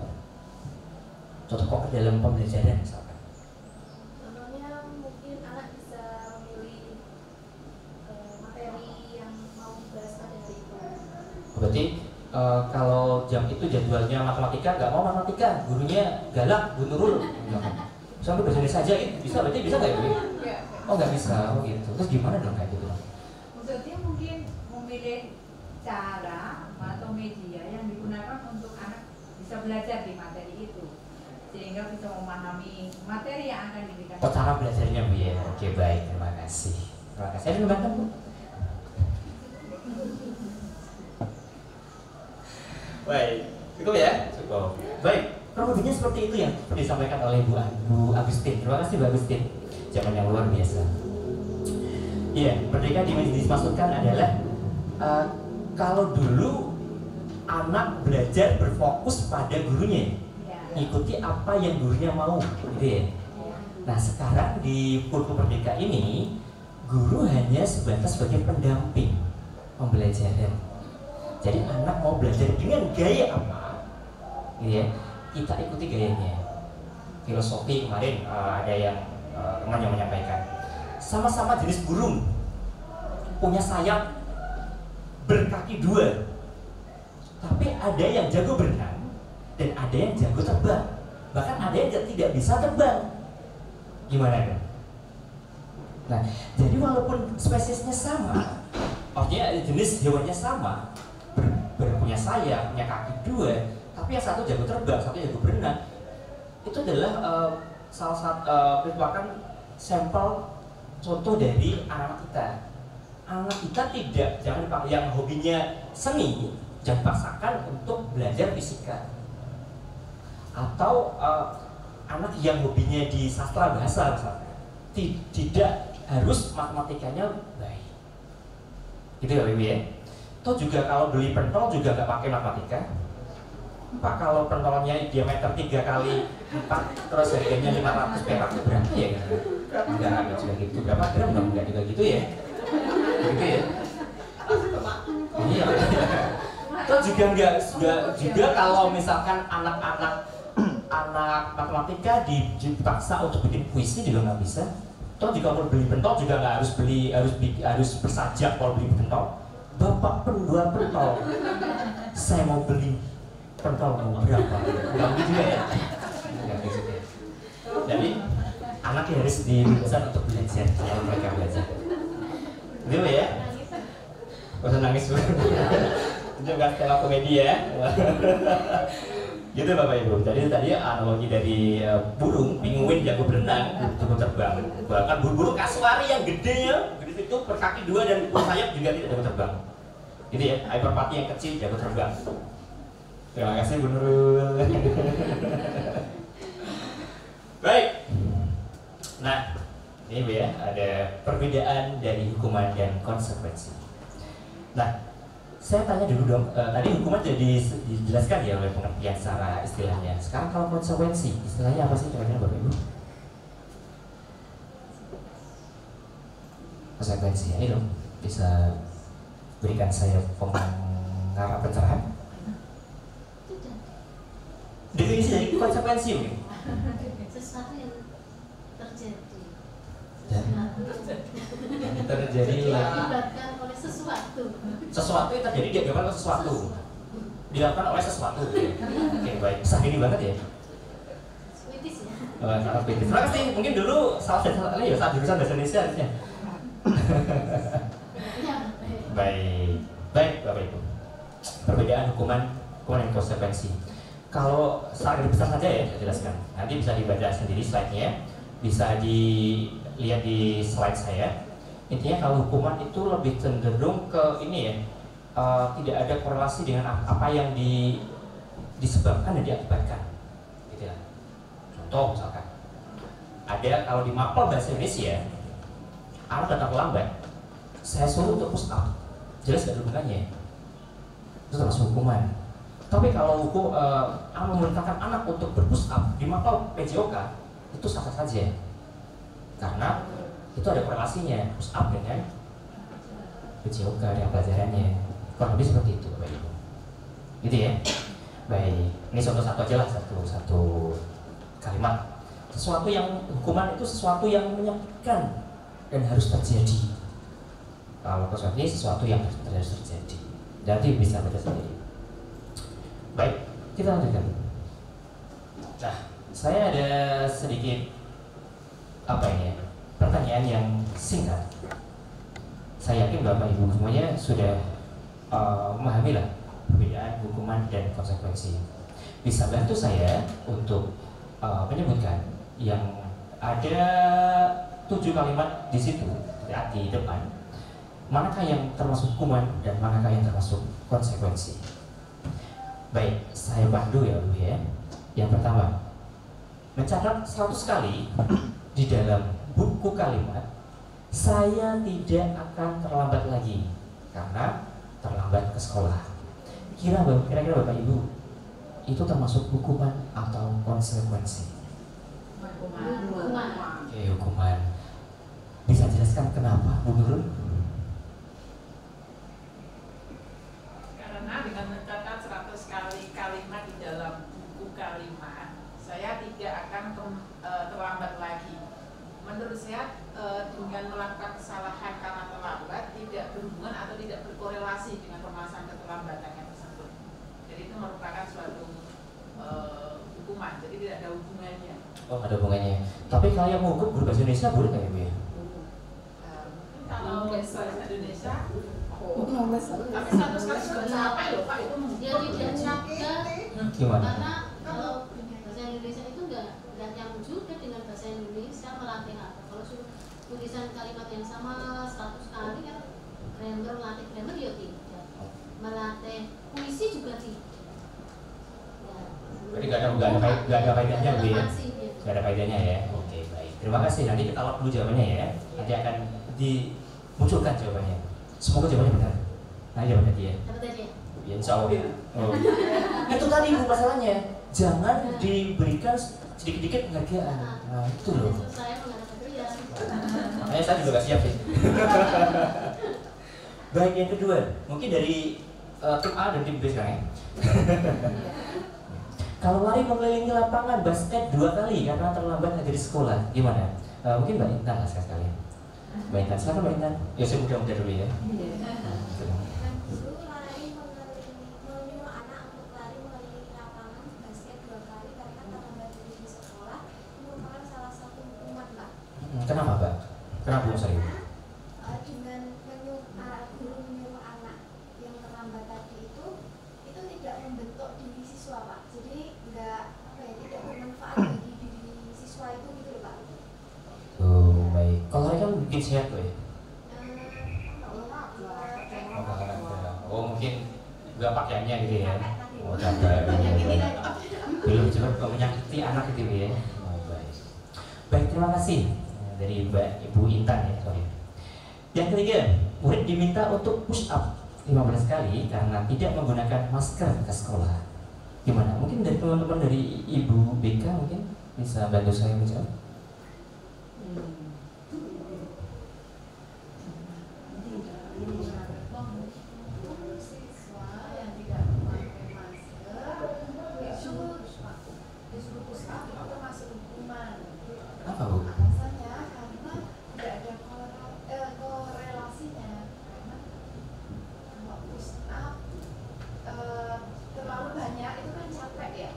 Contoh konkret dalam pembelajaran misalkan. Contohnya mungkin anak bisa memilih materi yang mau dibahas pada hari itu. Berarti kalau jam itu jadwalnya matematika, nggak mau matematika, gurunya galak, Bu Nurul, misalnya bahasa Indonesia saja gitu, berarti bisa nggak ya? Enggak. Oh nggak bisa, oh gitu. Terus gimana dong kayak gitu? Maksudnya mungkin memilih cara atau media yang digunakan untuk anak bisa belajar di materi itu, sehingga bisa memahami materi yang akan diberikan. Oh cara belajarnya Bu ya? Oke baik, terima kasih. Terima kasih. Ada yang Bu? Baik, cukup ya? Cukup. Baik, kurang lebihnya seperti itu yang disampaikan oleh Bu Agustin. Terima kasih Bu Agustin. Jawaban yang luar biasa. Iya, merdeka dimaksudkan adalah kalau dulu anak belajar berfokus pada gurunya, ikuti apa yang gurunya mau, gitu ya. Nah sekarang di kurikulum merdeka ini, guru hanya sebatas sebagai pendamping pembelajaran. Jadi anak mau belajar dengan gaya apa, gitu ya, kita ikuti gayanya. Filosofi kemarin ada yang teman yang menyampaikan, sama-sama jenis burung, punya sayap, berkaki dua, tapi ada yang jago berenang dan ada yang jago terbang, bahkan ada yang tidak bisa terbang. Gimana dong? Nah, jadi walaupun spesiesnya sama, artinya jenis hewannya sama, punya sayap, punya kaki dua, tapi yang satu jago terbang, satu jago berenang, itu adalah salah satu merupakan sampel contoh dari anak kita. Anak kita tidak, jangan dipakai yang hobinya seni, jangan paksakan untuk belajar fisika. Atau anak yang hobinya di sastra bahasa misalnya, tidak harus matematikanya baik. Gitu ya Ibu ya. Toh juga kalau beli pentol juga nggak pakai matematika. Pak kalau pentolnya diameter 3 kali 4 terus harganya 500 perak itu berapa ya? Enggak juga gitu. Berapa gram dong? Enggak juga gitu ya. Gitu ya. Iya. Terus juga kalau misalkan anak matematika dipaksa untuk bikin puisi juga nggak bisa. Toh jika mau beli pentol juga nggak harus bersajak kalau beli pentol. Bapak penjual pentol, saya mau beli pentol mau berapa? Nggak gitu ya? Nggak gitu ya. Jadi anaknya harus dibebaskan untuk belajar kalau mereka belajar. Gitu ya? Gak usah nangis Bu. Itu nggak setelah komedi ya. Gitu Bapak Ibu. Jadi tadi analogi dari burung, pinguin jago berenang, jago terbang. Bahkan burung kasuari yang gedenya itu berkaki dua dan bersayap juga tidak jago terbang. Gitu ya, merpati yang kecil jago terbang. Terima kasih Bu Nurul. Baik. Nah, ini Bu ya, ada perbedaan dari hukuman dan konsekuensi. Nah, saya tanya dulu dong, tadi hukuman jadi dijelaskan ya oleh pengertian secara istilahnya. Sekarang kalau konsekuensi, istilahnya apa sih kira-kira Bapak Ibu? Konsekuensi, ini dong bisa berikan saya pengarah pencerahan. Definisi dari konsekuensi mungkin. Sesuatu yang terjadi. Yang terjadi lagi. Dilakukan oleh sesuatu. Sesuatu yang terjadi diakibatkan oleh sesuatu. Dilakukan oleh sesuatu. Oke baik. Sah ini banget ya. Sweeties ya. Sangat kritis. Terima kasih. Mungkin dulu salah jurusan bahasa Indonesia harusnya. Baik, baik Bapak Ibu. Perbedaan hukuman dan konsekuensi. Kalau secara besar saja ya saya jelaskan. Nanti bisa dibaca sendiri slide-nya, bisa dilihat di slide saya. Intinya kalau hukuman itu lebih cenderung ke ini ya, tidak ada korelasi dengan apa yang disebabkan dan diakibatkan. Gitu ya. Contoh misalkan, ada kalau di mapel bahasa Indonesia, anak datang lambat, saya suruh untuk push up. jelas gak ada hubungannya, itu termasuk hukuman. Tapi kalau hukum memerintahkan anak untuk berpush up di mata PJOK itu sah-sah saja, karena itu ada korelasinya push up dengan PJOK dengan pelajarannya. Kurang lebih seperti itu Bapak Ibu, gitu ya. Baik, ini contoh satu aja lah, satu kalimat. Sesuatu yang hukuman itu sesuatu yang menyakitkan dan harus terjadi. Kalau sesuatu ini sesuatu yang harus terjadi, jadi bisa baca sendiri. Baik, kita lanjutkan. Nah, saya ada sedikit pertanyaan yang singkat. Saya yakin Bapak Ibu semuanya sudah memahami lah perbedaan hukuman dan konsekuensi. Bisa bantu saya untuk menyebutkan yang ada 7 kalimat di situ di depan, manakah yang termasuk hukuman dan manakah yang termasuk konsekuensi. Baik, saya pandu ya Bu ya. Yang pertama, mencatat 100 kali di dalam buku kalimat, saya tidak akan terlambat lagi karena terlambat ke sekolah. Kira-kira Bapak Ibu, itu termasuk hukuman atau konsekuensi? Hukuman. Oke, hukuman. Bisa jelaskan kenapa, Bu Nurul? Karena dengan mencatat 100 kali kalimat di dalam buku kalimat, saya tidak akan terlambat lagi. Menurut saya dengan melakukan kesalahan karena terlambat tidak berhubungan atau tidak berkorelasi dengan permasalahan keterlambatannya tersebut. Jadi itu merupakan suatu hukuman, jadi tidak ada hubungannya. Oh, ada hubungannya. Tapi kalau yang menghukum guru bahasa Indonesia boleh nggak ya Bu ya? Mungkin kalau bahasa Indonesia, tapi 100 kali sudah capek loh Pak, itu Dia tidak capek Gimana? karena kalau bahasa Indonesia itu nggak nyambung juga dengan bahasa Indonesia melatih apa. Kalau suruh tulisan kalimat yang sama 100 kali kan melatih grammar ya tidak, melatih puisi juga tidak. Jadi nggak ada faedahnya Bu ya? Relevansi dia. Nggak ada faedahnya ya? Oke, baik. Terima kasih. Nanti kita log dulu jawabannya ya. Nanti akan dimunculkan jawabannya. Semoga jawabannya benar. Nah, jawabannya dia. Dapat aja. Ya, insya Allah. Oh. Itu tadi Bu masalahnya. Jangan diberikan sedikit-sedikit penghargaan. Nah, itu loh. Saya mengharapkan dia. Makanya saya juga gak siap sih. Baik, yang kedua, mungkin dari tim A dan tim B sekarang ya. Kalau lari mengelilingi lapangan basket 2 kali karena terlambat dari sekolah, gimana? Mungkin Mbak Intan lah sekali. Mbak Intan, silakan Mbak Intan. Ya saya muda-muda dulu ya. Guru lari menyuruh anak untuk lari mengelilingi lapangan basket 2 kali karena terlambat di sekolah, merupakan salah satu hukuman, Pak. Kenapa Mbak? Kenapa Bu saya? Dengan guru menyuruh anak yang terlambat tadi itu tidak membentuk diri siswa, Pak. Jadi tidak bermanfaat bagi diri siswa itu gitu loh, Pak. Oh baik. Kalau lari kan bikin sehat tuh ya. Oh mungkin nggak pakaiannya gitu ya. Oh capek. Belum juga menyakiti anak gitu ya. Oh baik. Baik, terima kasih dari Ibu Intan ya, sorry. Yang ketiga, murid diminta untuk push up 15 kali karena tidak menggunakan masker ke sekolah. Gimana? Mungkin dari teman-teman dari Ibu BK mungkin bisa bantu saya menjawab. Siswa yang tidak memakai masker disuruh push up itu termasuk hukuman. Apa Bu? Alasannya karena tidak ada korelasinya. Karena kalau push up terlalu banyak itu kan capek ya.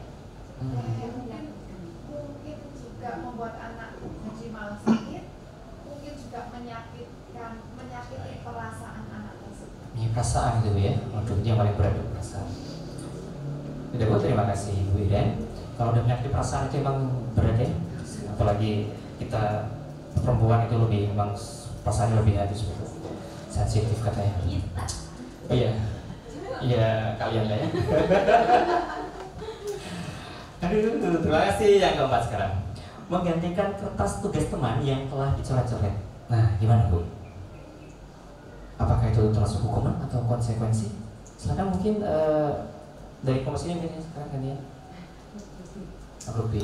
Mungkin juga membuat anak jadi malah sakit. Mungkin juga menyakiti perasaan anak tersebut. Ini perasaan gitu ya. Waduh, itu yang paling berat itu perasaan. Tidak Bu, terima kasih Bu Iren. Kalau udah menyakiti perasaan itu emang berat ya. Apalagi kita perempuan itu lebih emang perasaannya lebih halus gitu. Sensitif katanya. Oh iya. Iya, kalian lah ya. Aduh, terima kasih. Yang keempat sekarang, menggantikan kertas tugas teman yang telah dicoret-coret. Nah, gimana Bu? Apakah itu termasuk hukuman atau konsekuensi? Silakan mungkin dari komisi ini mungkin sekarang kan ya. Grup B.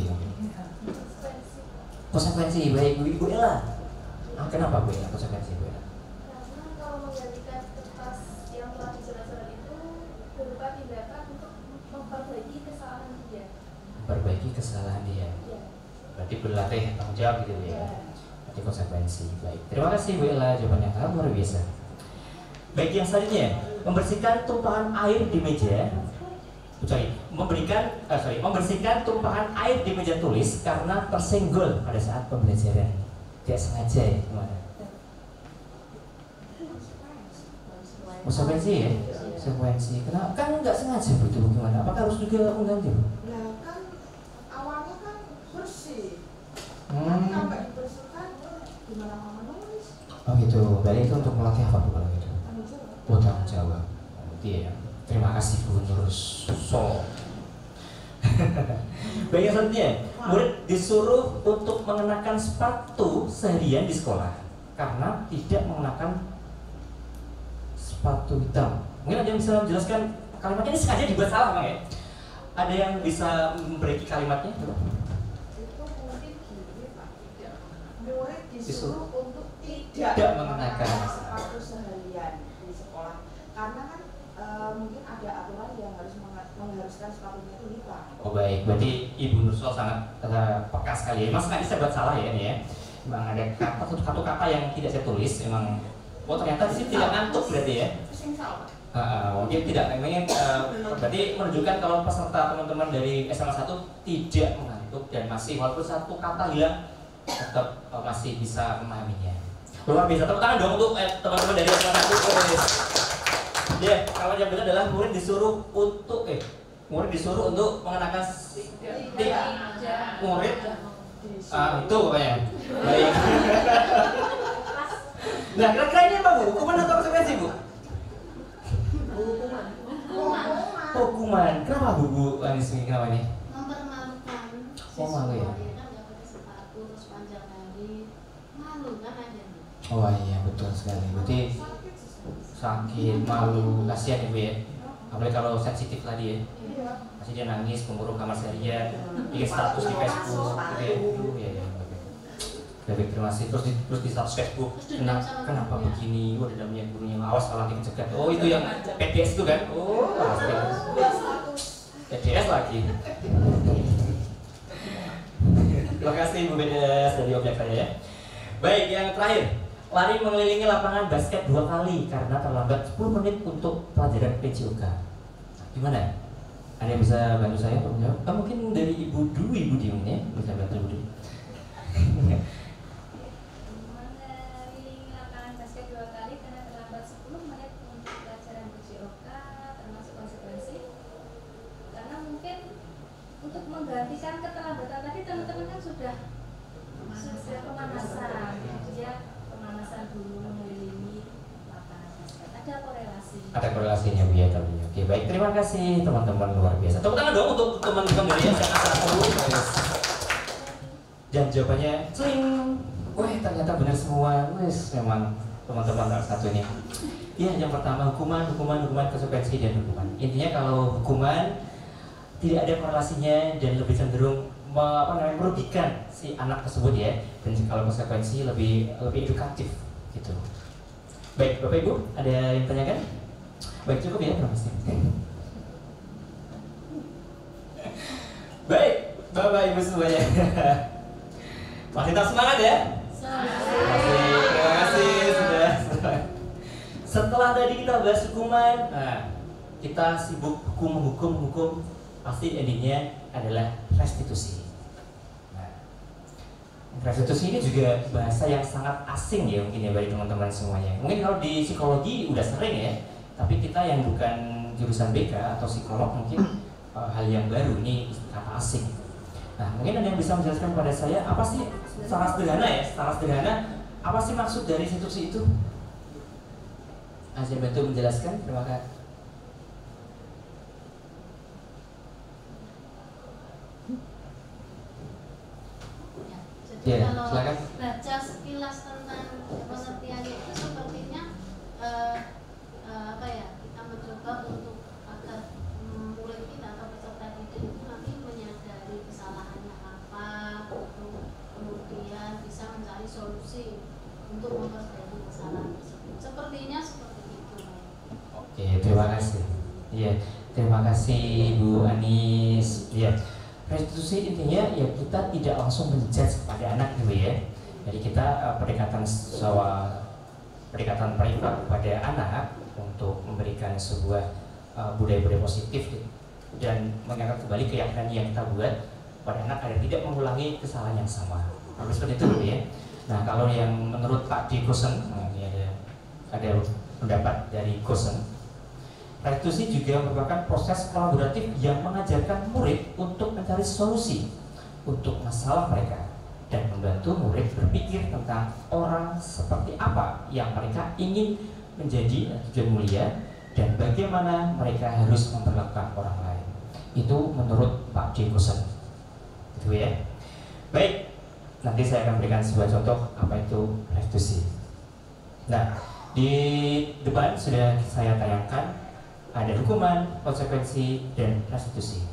Konsekuensi baik Bu Ella. Kenapa Bu Ella konsekuensi Bu Ella? Karena kalau menggantikan kertas yang telah dicoret-coret itu berupa tindakan untuk memperbaiki kesalahan dia. Memperbaiki kesalahan dia. Ya. Berarti berlatih tanggung jawab gitu ya. Berarti konsekuensi. Baik. Terima kasih Bu Ella, jawabannya sangat luar biasa. Baik, yang selanjutnya, membersihkan tumpahan air di meja. Membersihkan tumpahan air di meja tulis karena tersenggol pada saat pembelajaran. Tidak sengaja ya, gimana? Konsekuensi ya? Konsekuensi. Kenapa? Kan nggak sengaja Bu, itu gimana? Apakah harus juga mengganti? Nah kan awalnya kan bersih. Nanti sampai dibersihkan gimana mau menulis? Oh gitu. Berarti itu untuk melatih apa Bu kalau gitu? Tanggung jawab. Oh, tanggung jawab. Berarti ya. Terima kasih Bu Nur Solo. Baik, yang selanjutnya, murid disuruh untuk mengenakan sepatu seharian di sekolah karena tidak mengenakan sepatu hitam. Mungkin ada yang bisa menjelaskan kalimatnya ini sengaja dibuat salah Bang ya? Ada yang bisa memperbaiki kalimatnya? Itu mungkin gini Pak, murid disuruh untuk tidak mengenakan sepatu seharian di sekolah karena kan mungkin ada aturan yang harus mengharuskan sepatunya itu hitam. Oh baik, berarti Ibu Nursol sangat peka sekali ya. Mas tadi saya buat salah ya ini ya. Memang ada satu kata yang tidak saya tulis. Memang, oh ternyata di sini tidak ngantuk berarti ya. Mungkin tidak, memang berarti menunjukkan kalau peserta teman-teman dari SMA 1 tidak mengantuk dan masih walaupun satu kata hilang tetap masih bisa memahaminya. Luar biasa, tepuk tangan dong untuk teman-teman dari SMA 1. Ya, kalau yang benar adalah murid disuruh untuk mengenakan murid itu pokoknya. Baik. Nah, kira-kira ini apa Bu? Hukuman atau konsekuensi Bu? Hukuman. Kenapa Bu Anis ini kenapa ini? Mempermalukan Oh, malu ya? Kan nggak pakai sepatu terus panjang kali, malu kan aja. Oh iya betul sekali. Berarti sakit, malu, kasihan Ibu ya. Apalagi kalau sensitif tadi ya. Pasti dia nangis, pemburuk kamar seharian, bikin status di Facebook, gitu ya. Iya. Baik, terima kasih. Terus di status Facebook, kenapa begini? Oh, dalamnya gurunya awas kalau nanti kecegat. Oh, itu yang PDS itu kan? Oh, pasti. PDS lagi. Terima kasih Bu Bedes dari objek saya ya. Baik, yang terakhir. Lari mengelilingi lapangan basket 2 kali karena terlambat 10 menit untuk pelajaran PJOK. Gimana? Ada yang bisa bantu saya untuk menjawab? Mungkin dari Ibu dulu, Ibu Diung ya, bisa bantu Ibu dulu. Mengelilingi lapangan basket 2 kali karena terlambat 10 menit untuk pelajaran PJOK termasuk konsekuensi. Karena mungkin untuk menggantikan keterlambatan tadi teman-teman kan sudah pemanasan. Dia pemanasan dulu mengelilingi lapangan basket. Ada korelasi. Ada korelasinya Bu ya tadi. Oke, baik, terima kasih teman-teman luar biasa. Tepuk tangan dong untuk teman-teman dari SMA 1. Dan jawabannya sling. Wah, ternyata benar semua. Wes, memang teman-teman satu ini. Ya, yang pertama hukuman, konsekuensi dan hukuman. Intinya kalau hukuman tidak ada korelasinya dan lebih cenderung merugikan si anak tersebut ya, dan kalau konsekuensi lebih edukatif gitu. Baik, Bapak Ibu, ada yang tanyakan? Baik, cukup ya, terima kasih. Baik, Bapak Ibu semuanya. Masih tetap semangat ya? Terima kasih sudah. Setelah tadi kita bahas hukuman, kita sibuk hukum, pasti endingnya adalah restitusi. Restitusi ini juga bahasa yang sangat asing ya mungkin ya bagi teman-teman semuanya. Mungkin kalau di psikologi udah sering ya, tapi kita yang bukan jurusan BK atau psikolog mungkin hal yang baru, ini kata asing. Nah, mungkin ada yang bisa menjelaskan kepada saya apa sih secara sederhana apa sih maksud dari restitusi itu? Saya bantu menjelaskan, terima kasih. Jadi kalau baca sekilas tentang pengertiannya itu sepertinya Terima kasih. Iya, terima kasih Bu Anis. Iya, restitusi intinya ya kita tidak langsung menjudge kepada anak gitu ya. Jadi kita pendekatan privat kepada anak untuk memberikan sebuah budaya-budaya positif dan mengangkat kembali keyakinan yang kita buat pada anak agar tidak mengulangi kesalahan yang sama. Seperti itu ya. Nah, kalau yang menurut Pak D. Gosen, ini ada pendapat dari Gosen, restitusi juga merupakan proses kolaboratif yang mengajarkan murid untuk mencari solusi untuk masalah mereka dan membantu murid berpikir tentang orang seperti apa yang mereka ingin menjadi tujuan mulia dan bagaimana mereka harus memperlakukan orang lain. Itu menurut Pak D. Gosen. Gitu ya. Baik, nanti saya akan berikan sebuah contoh apa itu restitusi. Nah, di depan sudah saya tayangkan ada hukuman, konsekuensi, dan restitusi.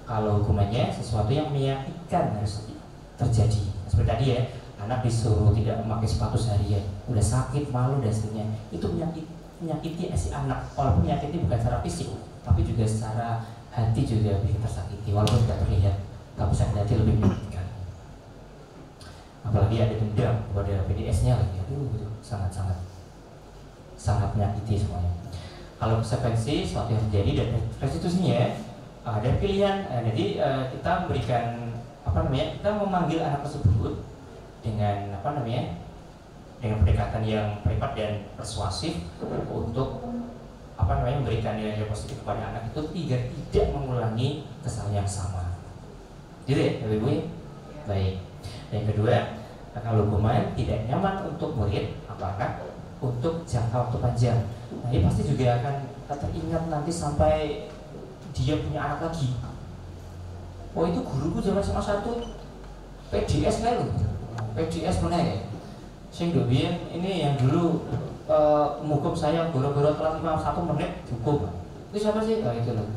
Kalau hukumannya sesuatu yang menyakitkan harus terjadi. Seperti tadi ya, anak disuruh tidak memakai sepatu seharian, udah sakit, malu dan seterusnya. Itu menyakiti si anak, walaupun menyakiti bukan secara fisik, tapi juga secara hati juga bikin tersakiti, walaupun tidak terlihat, tapi sakit hati lebih menyakitkan. Apalagi ada dendam kepada PDS-nya lagi, aduh gitu, sangat menyakiti semuanya. Kalau konsekuensi sesuatu yang terjadi dan restitusinya ada pilihan. Jadi kita memberikan kita memanggil anak tersebut dengan dengan pendekatan yang privat dan persuasif untuk memberikan nilai positif kepada anak itu agar tidak mengulangi kesalahan yang sama. Gitu ya, Ibu ya? Baik. Yang kedua, kalau hukuman tidak nyaman untuk murid, apakah untuk jangka waktu panjang. Nah, ini pasti juga akan teringat nanti sampai dia punya anak lagi. Oh, itu guruku zaman SMA 1 PDS kan loh. PDS mana ya? Sing dobian ini yang dulu menghukum saya goro-goro telat 1 menit hukum. Itu siapa sih? Oh, itu loh.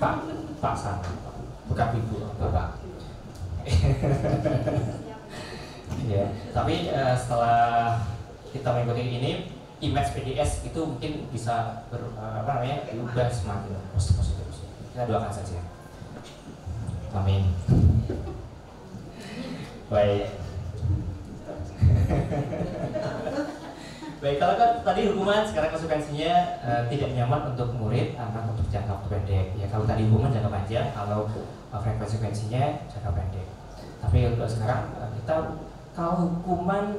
Pak Sana. Bukan Ibu, Bapak. Ya, tapi setelah kita mengikuti ini, image PDS itu mungkin bisa diubah semakin positif. Kita doakan saja. Amin. Baik. Baik, kalau kan tadi hukuman, sekarang konsekuensinya tidak nyaman untuk murid, anak untuk jangka waktu pendek. Ya, kalau tadi hukuman jangka panjang, kalau konsekuensinya jangka pendek. Tapi untuk sekarang kita kalau hukuman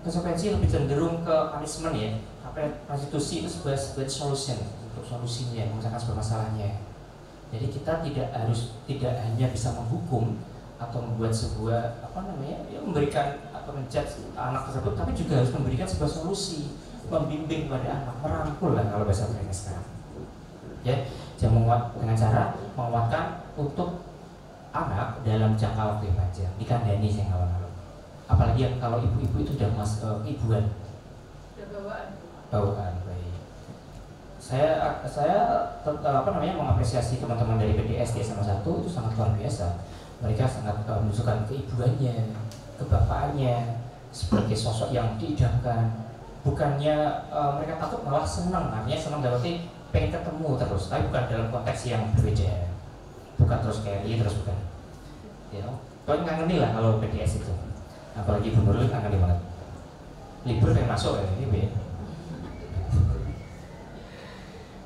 konsekuensi lebih cenderung ke punishment ya. Restitusi itu sebuah solution untuk solusinya, menyelesaikan sebuah masalahnya. Jadi kita tidak hanya bisa menghukum atau membuat sebuah memberikan atau menjudge anak tersebut, tapi juga harus memberikan sebuah solusi, membimbing pada anak, merangkul lah kalau bahasa mereka sekarang. Ya, dengan cara menguatkan untuk anak dalam jangka waktu yang panjang, dikandani saya kawan-kawan. Apalagi kalau ibu-ibu itu udah ibuan. Bawaan, baik. Saya mengapresiasi teman-teman dari PDS di SMA 1 itu sangat luar biasa. Mereka sangat menunjukkan keibuannya, kebapaannya sebagai sosok yang diidamkan. Bukannya mereka takut, malah senang. Artinya senang berarti pengen ketemu terus, tapi bukan dalam konteks yang berbeda. Bukan terus kayak ini terus bukan. Ya, kalian ngangenin lah kalau PDS itu. Apalagi Bu Nurul ngangenin banget. Libur pengen masuk ya ini.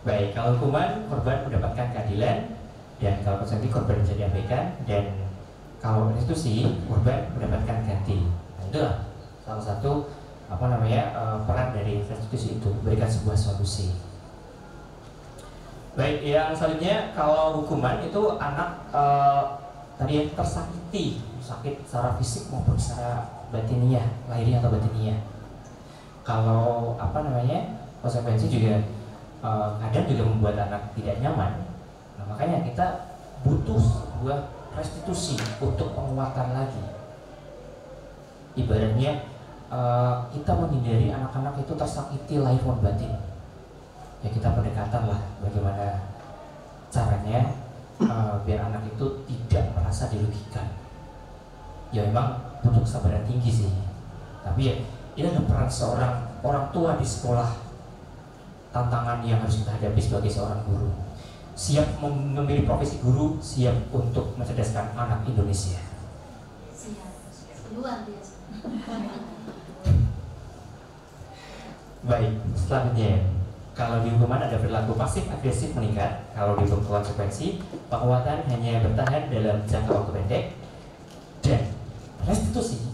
Baik, kalau hukuman korban mendapatkan keadilan dan kalau konsekuensi korban menjadi abaikan dan kalau restitusi korban mendapatkan ganti. Nah, itulah salah satu peran dari restitusi itu, berikan sebuah solusi. Baik, yang selanjutnya kalau hukuman itu anak tadi yang tersakiti, sakit secara fisik maupun secara batiniah, lahiriah atau batiniah. Kalau konsekuensi juga kadang juga membuat anak tidak nyaman. Nah, makanya kita butuh sebuah restitusi untuk penguatan lagi. Ibaratnya kita menghindari anak-anak itu tersakiti lahir maupun batin. Ya, kita pendekatan lah bagaimana caranya biar anak itu tidak merasa dirugikan. Ya memang butuh kesabaran tinggi sih. Tapi ya ini ada peran seorang orang tua di sekolah. tantangan yang harus kita hadapi sebagai seorang guru. Siap memilih profesi guru, siap untuk mencerdaskan anak Indonesia. Siap, luar biasa. Baik, selanjutnya, kalau di hukuman ada perilaku pasif agresif meningkat. Kalau di hukum konsekuensi, penguatan hanya bertahan dalam jangka waktu pendek, dan restitusi.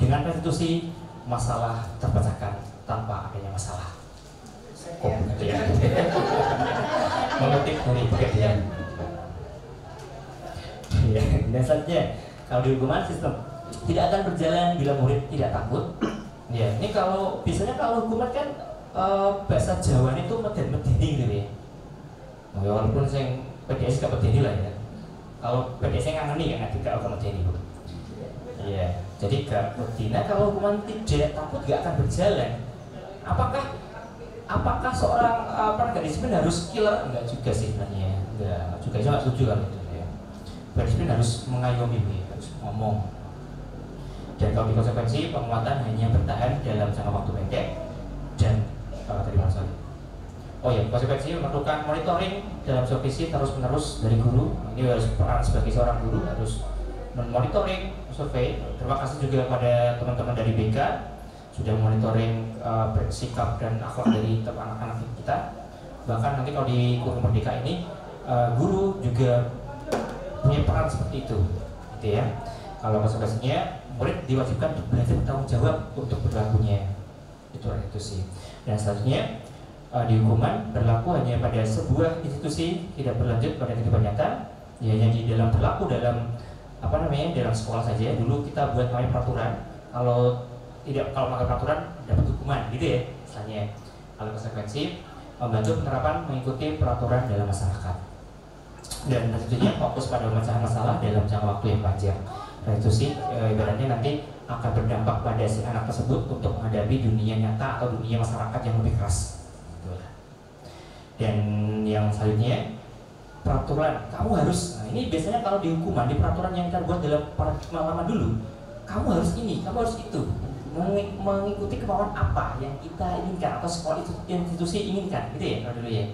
Dengan restitusi, masalah terpecahkan tanpa adanya masalah. Oh, gitu ya. Mengutip dari pekerjaan. Ya, dan selanjutnya, kalau di hukuman sistem tidak akan berjalan bila murid tidak takut. Ya, ini kalau biasanya kalau hukuman kan bahasa Jawa itu meden-medeni gitu ya. Nah, walaupun saya PDS gak medeni lah ya. Kalau PDS nya ngangeni kan tidak akan medeni. Iya, jadi gak medeni. Nah, kalau hukuman tidak takut gak akan berjalan. Apakah seorang penegak disiplin harus killer? Enggak juga sih sebenarnya. Enggak juga, saya nggak setuju kan itu ya. Disiplin harus mengayomi, harus ngomong. Dan kalau di konsekuensi, penguatan hanya bertahan dalam jangka waktu pendek dan tadi masalah. Oh ya, konsekuensi memerlukan monitoring dalam supervisi terus-menerus dari guru. Ini harus peran sebagai seorang guru, harus monitoring, survei. Terima kasih juga pada teman-teman dari BK sudah monitoring bersikap dan akhlak dari anak-anak kita. Bahkan nanti kalau di kurikulum merdeka ini guru juga punya peran seperti itu, gitu ya. Kalau konsekuensinya murid diwajibkan untuk belajar bertanggung jawab untuk berlakunya, itu restitusi. Dan selanjutnya di hukuman berlaku hanya pada sebuah institusi, tidak berlanjut pada kehidupan nyata. Ya, hanya di dalam berlaku dalam dalam sekolah saja. Dulu kita buat namanya peraturan. Kalau melanggar peraturan dapat hukuman, gitu ya misalnya. Kalau konsekuensi membantu penerapan mengikuti peraturan dalam masyarakat. Dan tentunya fokus pada pemecahan masalah dalam jangka waktu yang panjang. Restitusi ibaratnya nanti akan berdampak pada si anak tersebut untuk menghadapi dunia nyata atau dunia masyarakat yang lebih keras. Dan yang selanjutnya peraturan, kamu harus. Nah, ini biasanya kalau di hukuman, di peraturan yang kita buat dalam paradigma lama dulu, kamu harus ini, kamu harus itu, mengikuti kemauan apa yang kita inginkan atau sekolah itu institusi inginkan, gitu ya kalau dulu ya.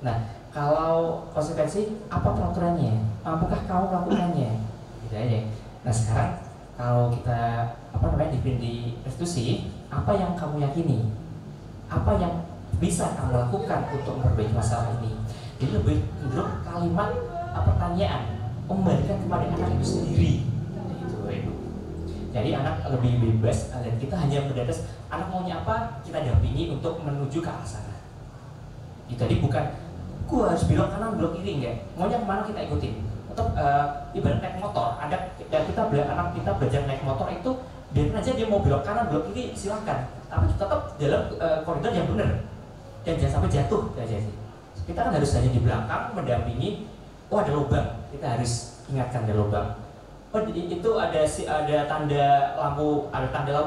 Nah, kalau konsekuensi apa peraturannya, apakah kamu melakukannya, gitu aja. Nah, sekarang kalau kita di restitusi, apa yang kamu yakini, apa yang bisa kamu lakukan untuk memperbaiki masalah ini. Jadi lebih cenderung kalimat pertanyaan membalikan kepada anak itu sendiri, gitu, Ibu. Jadi anak lebih bebas dan kita hanya berdatas anak maunya apa, kita dampingi untuk menuju ke arah sana. Jadi bukan gua harus belok kanan belok kiri, enggak, maunya kemana kita ikutin. Atau ibarat naik motor, anak kita belajar naik motor itu biarin aja dia mau belok kanan belok kiri silahkan, tapi tetap dalam koridor yang benar dan jangan sampai jatuh, itu aja sih. Kita kan harus hanya di belakang mendampingi. Oh, ada lubang, kita harus ingatkan ada lubang. Oh, itu ada tanda lampu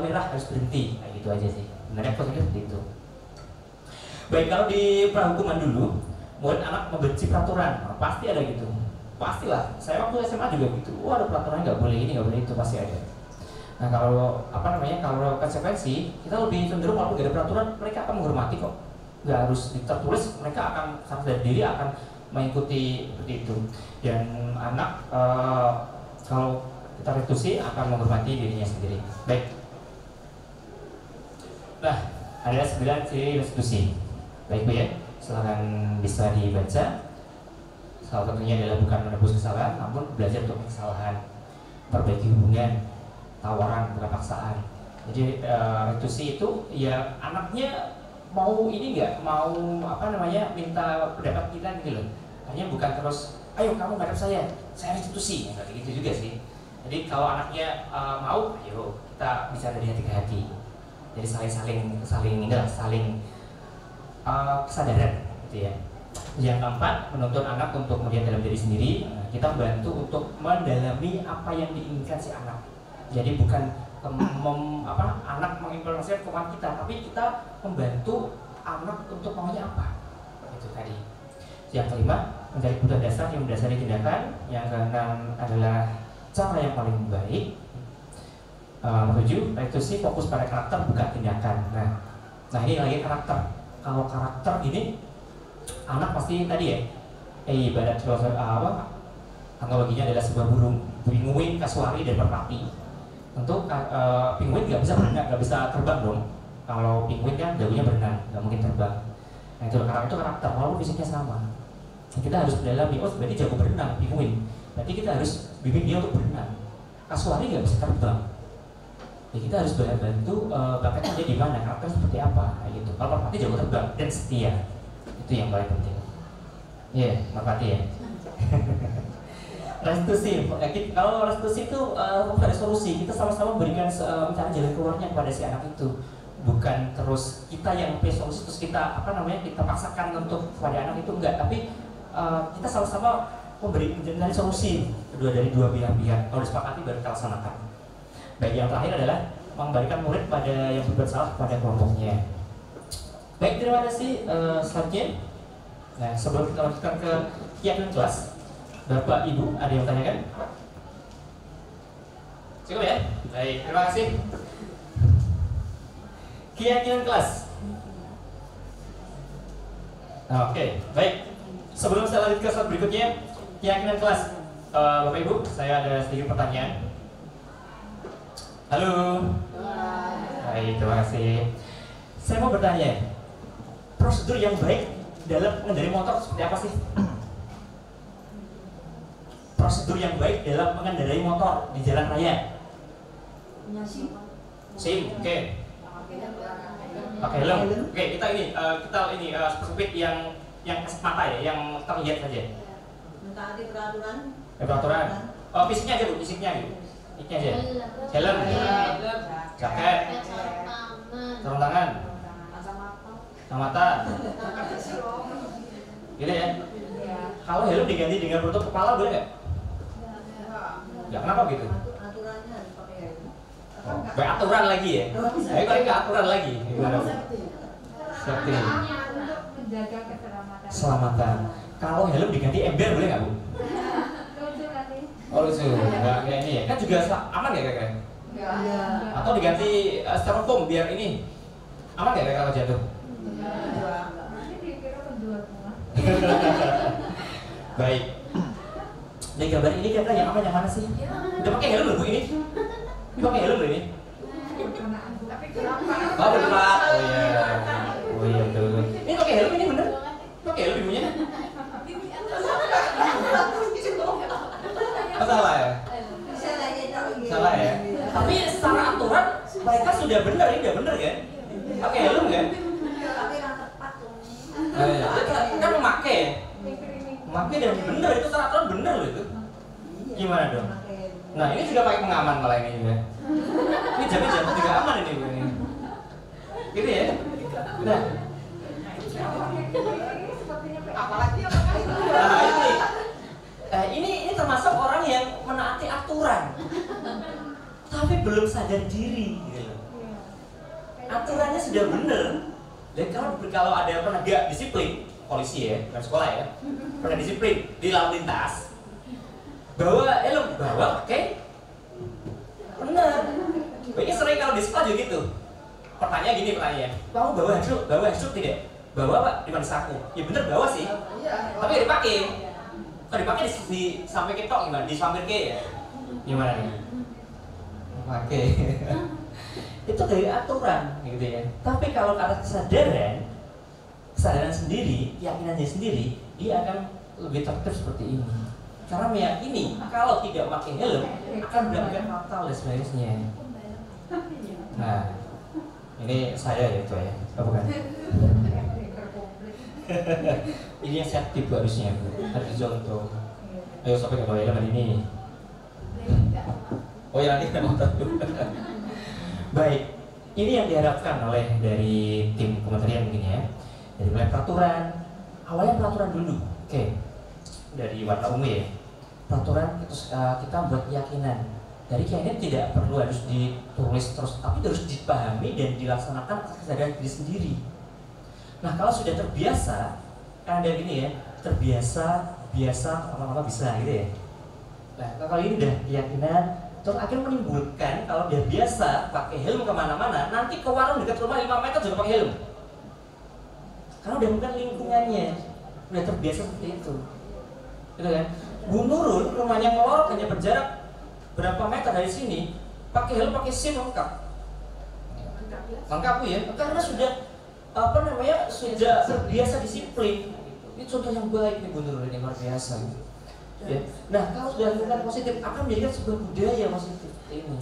merah, harus berhenti, kayak gitu aja sih. Sebenarnya prosesnya seperti itu. Baik, kalau di prahukuman dulu, murid anak membenci peraturan, pasti ada gitu. Pastilah. Saya waktu SMA juga gitu. Wah, ada peraturannya nggak boleh ini, nggak boleh itu, pasti ada. Nah, kalau kalau konsekuensi, kita lebih cenderung kalau nggak ada peraturan, mereka akan menghormati kok. Nggak harus tertulis, mereka akan sadar diri akan mengikuti seperti itu. Dan anak kalau kita restitusi akan menghormati dirinya sendiri. Baik. Nah, ada 9 ciri restitusi. Baik, Bu ya. Silakan bisa dibaca. Salah satunya adalah bukan menebus kesalahan, namun belajar untuk kesalahan, perbaiki hubungan, tawaran bukan paksaan. Jadi restitusi itu ya anaknya mau ini nggak, mau minta pendapat kita gitu loh. Hanya bukan terus, ayo kamu ngadap saya restitusi, ya, kayak gitu juga sih. Jadi kalau anaknya mau, ayo kita bicara dari hati ke hati. Jadi saling kesadaran, gitu ya. Yang keempat, menuntun anak untuk melihat dalam diri sendiri. Kita bantu untuk mendalami apa yang diinginkan si anak. Jadi bukan anak mengimplementasikan kemauan kita, tapi kita membantu anak untuk maunya apa. Itu tadi. Yang kelima, mencari kebutuhan dasar yang mendasari tindakan. Yang keenam adalah cara yang paling baik. 7, restitusi fokus pada karakter bukan tindakan. Nah ini lagi karakter. kalau karakter ini anak pasti tadi ya, ibarat analoginya adalah sebuah burung, pinguin, kasuari, dan merpati. Tentu pinguin nggak bisa berenang, nggak bisa terbang dong. Kalau pinguin kan dagunya berenang, nggak mungkin terbang. Nah itu karakter, walaupun fisiknya sama. Kita harus mendalami, oh berarti jago berenang, pinguin. Berarti kita harus bimbing dia untuk berenang. Kasuari nggak bisa terbang. Ya kita harus bantu bakatnya dia di mana, karakter seperti apa, kayak gitu. Kalau merpati jago terbang dan setia, itu yang paling penting. Iya, merpati ya. Restitusi, kalau restitusi itu ada solusi, kita sama-sama berikan mencari jalan keluarnya kepada si anak itu, bukan terus kita yang punya solusi terus kita kita paksakan untuk kepada anak itu, enggak, tapi kita sama-sama memberi mencari solusi dari dua belah-pihak. Kalau disepakati baru kita laksanakan. Baik, yang terakhir adalah mengembalikan murid pada yang berbuat salah kepada kelompoknya. Baik, terima kasih. Selanjutnya, nah sebelum kita lanjutkan ke keyakinan kelas, Bapak Ibu ada yang tanyakan? Cukup ya? Baik, terima kasih. Keyakinan kelas. Oke, baik. Sebelum saya lanjut ke slide berikutnya, keyakinan kelas. Bapak Ibu, saya ada sedikit pertanyaan. Halo. Baik, terima kasih. Saya mau bertanya, prosedur yang baik dalam mengendarai motor seperti apa sih? Prosedur yang baik dalam mengendarai motor di jalan raya. SIM, oke. Pakai helm. Oke, kita spesifik yang kasat mata ya, yang terlihat saja. Mentaati peraturan. Peraturan. Oh, fisiknya aja Bu, fisiknya gitu. Fisiknya aja. Helm, jaket, sarung tangan, kacamata. Gitu ya. Kalau helm diganti dengan penutup kepala boleh nggak? Ya kenapa gitu? Aturannya harus pakai helm. Baik, aturan lagi ya? Baik, kalau nggak aturan lagi. Safety. Untuk menjaga Keselamatan. Kalau helm diganti ember boleh nggak Bu? Lucu nanti. Oh lucu, nggak kayak ini ya? Kan juga aman ya kakak? Enggak. Atau diganti styrofoam biar ini aman nggak kalau jatuh? Nanti dikira penjual rumah. Baik. Dari gambar ini kira-kira yang aman yang mana sih? Udah pakai helm loh Bu ini? Ini pakai helm loh ini? Tapi kenapa? Oh berat. Oh iya betul. Ini pakai helm ini bener? Pakai helm ibunya? Oh, salah ya? Salah ya? Tapi secara aturan mereka sudah benar, ini udah bener kan? Pakai helm kan? Kan memakai. Memakai dan bener, itu secara aturan bener loh itu. Gimana dong? Nah ini juga pakai pengaman malah ini juga. Ini jamin juga aman ini Bu ini. Gitu ya? Nah. Apalagi Nah ini termasuk orang yang menaati aturan, tapi belum sadar diri. Gitu. Aturannya sudah bener. Dan kalau ada penegak disiplin, polisi ya, bukan sekolah ya, penegak disiplin di lalu lintas, bawa helm, oke, bener. Ini sering kalau di sekolah juga gitu. Pertanyaan gini kamu bawa handuk tidak? Bawa Pak, di mana saku? Ya bener bawa sih, tapi nggak dipakai. Kalau dipakai di sampai ketok gimana? Di samping ke ya? Gimana nih? Pakai. Itu dari aturan, gitu ya. Tapi kalau karena kesadaran sendiri, keyakinannya sendiri, dia akan lebih tertib seperti ini. Karena meyakini kalau tidak pakai helm akan berakibat fatal dan sebagainya. Nah, ini saya ya itu ya, bukan? Ini yang safety Bu harusnya Bu. Harus contoh. Ayo sampai ke bawah helm ini. Oh ya nanti kita nonton. Baik, ini yang diharapkan oleh dari tim kementerian mungkin ya. Dari mulai peraturan, awalnya peraturan dulu. Oke, dari warna ungu ya. Peraturan kita buat keyakinan. Dari keyakinan tidak perlu harus ditulis terus, tapi harus dipahami dan dilaksanakan atas kesadaran diri sendiri. Nah kalau sudah terbiasa, kan ada gini ya, terbiasa, lama-lama bisa gitu ya. Nah kalau ini udah keyakinan, terus akhirnya menimbulkan kalau dia biasa pakai helm kemana-mana, nanti ke warung dekat rumah 5 meter juga pakai helm. karena udah bukan lingkungannya, udah terbiasa seperti itu, gitu kan? Bu Nurul rumahnya ngelorok hanya berjarak berapa meter dari sini, pakai helm, pakai SIM lengkap Bu ya, karena sudah sudah terbiasa disiplin. Ini contoh yang baik nih Bu Nurul, ini luar biasa. Ya. Nah, kalau sudah lingkungan positif akan menjadikan sebuah budaya positif ini.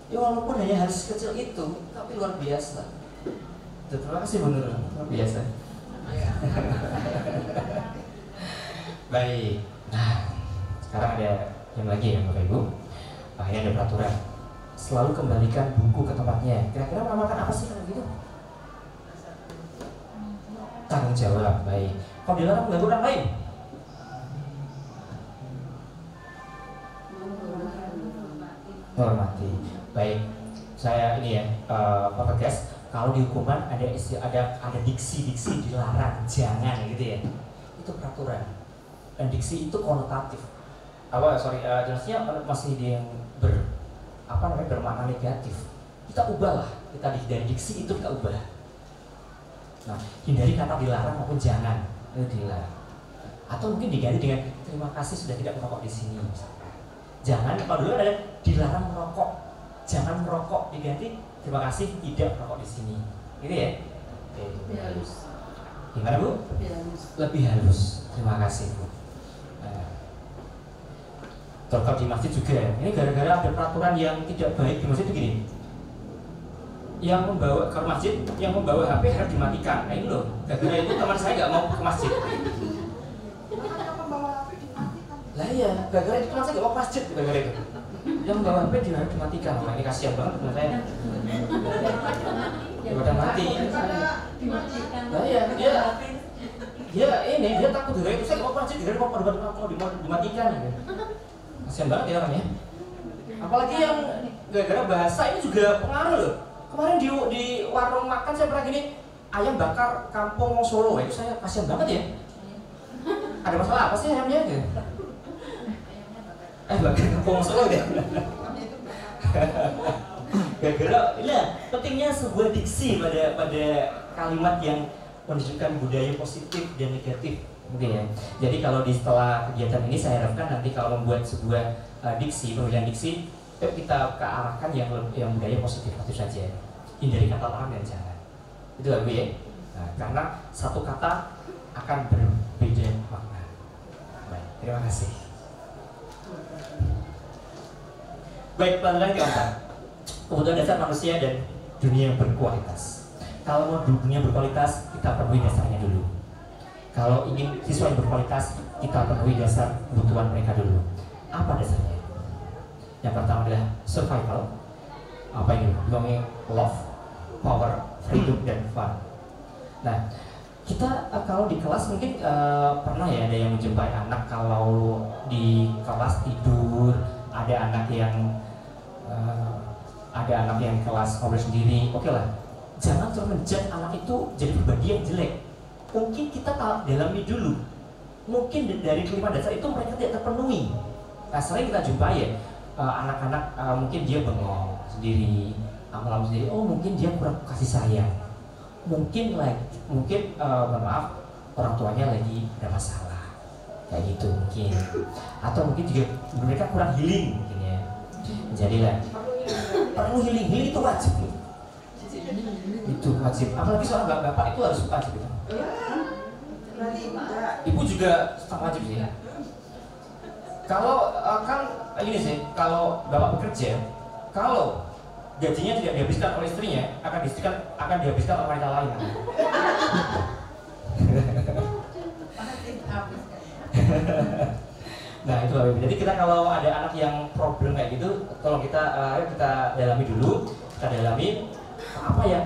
Ya walaupun hanya hal kecil itu, tapi luar biasa. Terima kasih Bu Nurul, luar biasa. Baik. Nah, sekarang ada yang lagi ya Bapak Ibu. Nah, ini ada peraturan. Selalu kembalikan buku ke tempatnya. Kira-kira menamakan apa sih kalau gitu? Tanggung jawab. Baik. Kalau dilarang mengganggu orang lain? Hormati. Baik. Saya ini ya, Pak Tegas. Kalau di hukuman ada diksi-diksi dilarang, jangan gitu ya. Itu peraturan. Dan diksi itu konotatif. Jelasnya masih yang bermakna negatif. Kita ubahlah, dari diksi itu kita ubah. Nah, hindari kata dilarang maupun jangan, itu dilarang. Atau mungkin diganti dengan terima kasih sudah tidak merokok di sini. Misalkan. Jangan, kalau dulu ada dilarang merokok, jangan merokok, diganti terima kasih tidak merokok di sini. Gitu ya? Lebih halus. Gimana Bu? Lebih halus. Terima kasih Bu. Kalau di masjid juga, ini gara-gara ada peraturan yang tidak baik di masjid itu gini. Yang membawa ke masjid, yang membawa HP harus dimatikan. Nah ini loh, gara-gara itu teman saya nggak mau ke masjid. Lah iya, gara-gara itu teman saya nggak mau ke masjid, gara-gara itu. Yang membawa HP dia harus dimatikan. Nah ini kasihan banget teman saya. Udah mati. Lah iya, dia takut gara-gara itu. Saya nggak mau ke masjid, gara-gara mau dimatikan. Kasian banget ya orangnya. Apalagi yang gara-gara bahasa ini juga pengaruh loh. Kemarin di warung makan saya pernah gini, ayam bakar kampung Solo, itu saya kasian banget ya. Ada masalah apa sih ayamnya? Bakar kampung Solo ya. Gara-gara, pentingnya sebuah diksi pada kalimat yang menunjukkan budaya positif dan negatif. Oke ya. Jadi kalau setelah kegiatan ini saya harapkan nanti kalau membuat sebuah pemilihan diksi, kita kearahkan yang budaya positif itu saja. Hindari kata larang dan jangan. Itu Bu ya. Nah, karena satu kata akan berbeda makna. Baik, terima kasih. Baik, pelajaran keempat. Kebutuhan dasar manusia dan dunia yang berkualitas. Kalau mau dunia berkualitas, kita penuhi dasarnya dulu. Kalau ingin siswa yang berkualitas, kita penuhi dasar kebutuhan mereka dulu. Apa dasarnya? Yang pertama adalah survival. Apa ini? Belonging, love, power, freedom, dan fun. Nah, kita kalau di kelas mungkin pernah ya ada yang menjumpai anak kalau di kelas tidur, ada anak yang kelas ngobrol sendiri. Oke lah, jangan terus menjudge anak itu jadi pribadi yang jelek. Mungkin kita dalami dulu. Mungkin dari kelima dasar itu mereka tidak terpenuhi. Nah, sering kita jumpai ya anak-anak mungkin dia bengong sendiri, malam sendiri. Oh, mungkin dia kurang kasih sayang. Mungkin maaf, orang tuanya lagi ada masalah. Kayak gitu mungkin. Atau mungkin juga mereka kurang healing mungkin ya. Jadilah perlu healing itu wajib. Itu wajib. Apalagi seorang bapak itu harus wajib. Ibu juga wajib sih ya. Kalau kan gini sih, kalau bapak bekerja, kalau gajinya tidak dihabiskan oleh istrinya, akan dihabiskan oleh wanita lain. Nah itu Habib. Jadi kita kalau ada anak yang problem kayak gitu, tolong kita dalami dulu, kita dalami apa ya,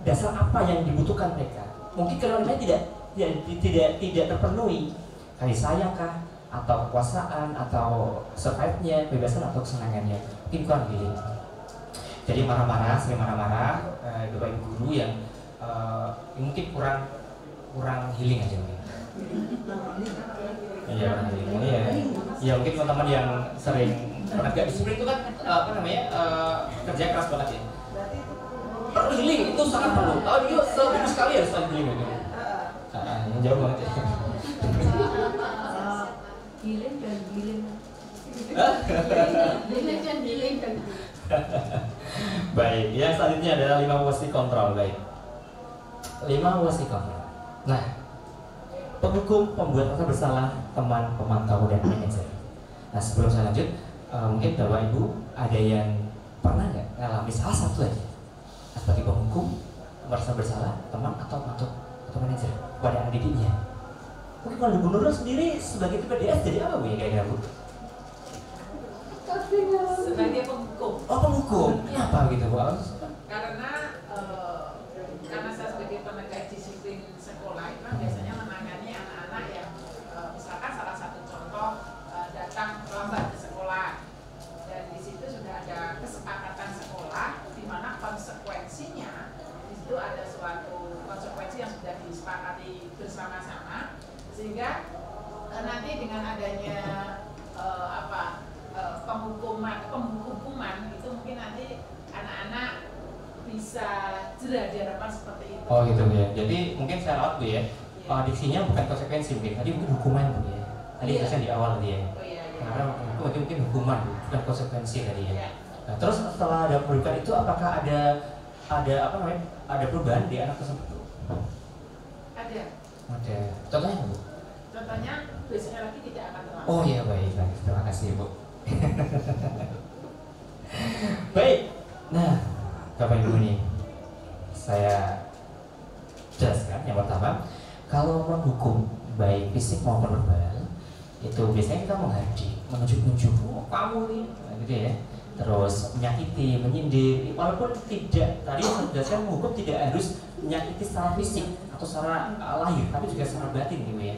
dasar apa yang dibutuhkan mereka. Mungkin kalau mereka tidak terpenuhi, kasih sayang kah, atau kekuasaan, atau survive-nya, kebebasan atau kesenangannya, mungkin kurang gini. Jadi sering marah-marah, bapak ibu guru yang mungkin kurang healing aja mungkin. Iya, ya mungkin teman-teman yang sering gak disiplin itu kan kerja keras banget ya. Perlu healing itu sangat perlu. Tahu dia seminggu sekali harus healing gitu. jauh banget ya. Giling dan giling. Giling dan giling dan Baik, yang selanjutnya adalah 5 posisi kontrol. Baik, 5 posisi kontrol. Nah, penghukum, pembuat rasa bersalah, teman, pemantau, dan manajer. Nah, sebelum saya lanjut, mungkin Bapak Ibu ada yang pernah nggak ngalami salah satu aja sebagai penghukum, merasa bersalah, teman, atau manajer pada anak didiknya? Mungkin kalau Bu Nurul sendiri sebagai PDS jadi apa Bu ya kira-kira Bu? Sebagai penghukum. Oh, penghukum. Kenapa gitu Bu? Karena saya sebagai penegak disiplin sekolah itu kan biasanya menangani anak-anak yang misalkan salah satu contoh datang terlambat ke sekolah, dan di situ sudah ada kesepakatan sekolah di mana konsekuensinya di situ ada suatu konsekuensi yang sudah disepakati bersama-sama, sehingga nanti dengan adanya penghukuman itu mungkin nanti anak-anak bisa jerah di hadapan seperti itu. Oh gitu ya. Jadi mungkin saya rawat Bu ya. Diksinya bukan konsekuensi mungkin. Tadi mungkin hukuman Bu ya. Tadi biasanya di awal dia. Oh iya. Karena mungkin hukuman bukan konsekuensi tadi ya. Iya. Nah, terus setelah ada perubahan itu apakah ada apa namanya? Ada perubahan di anak tersebut? Ada. Ada. Contohnya Bu? Contohnya besoknya lagi tidak akan terlambat. Oh iya baik. Terima kasih Bu. Baik. Nah, Bapak Ibu nih, saya jelaskan yang pertama, kalau menghukum baik fisik maupun verbal, itu biasanya kita menghardik, menunjuk-nunjuk, oh kamu nih, gitu ya. Terus menyakiti, menyindir, walaupun tidak, tadi saya jelaskan menghukum tidak harus menyakiti secara fisik atau secara lahir, tapi juga secara batin gitu ya.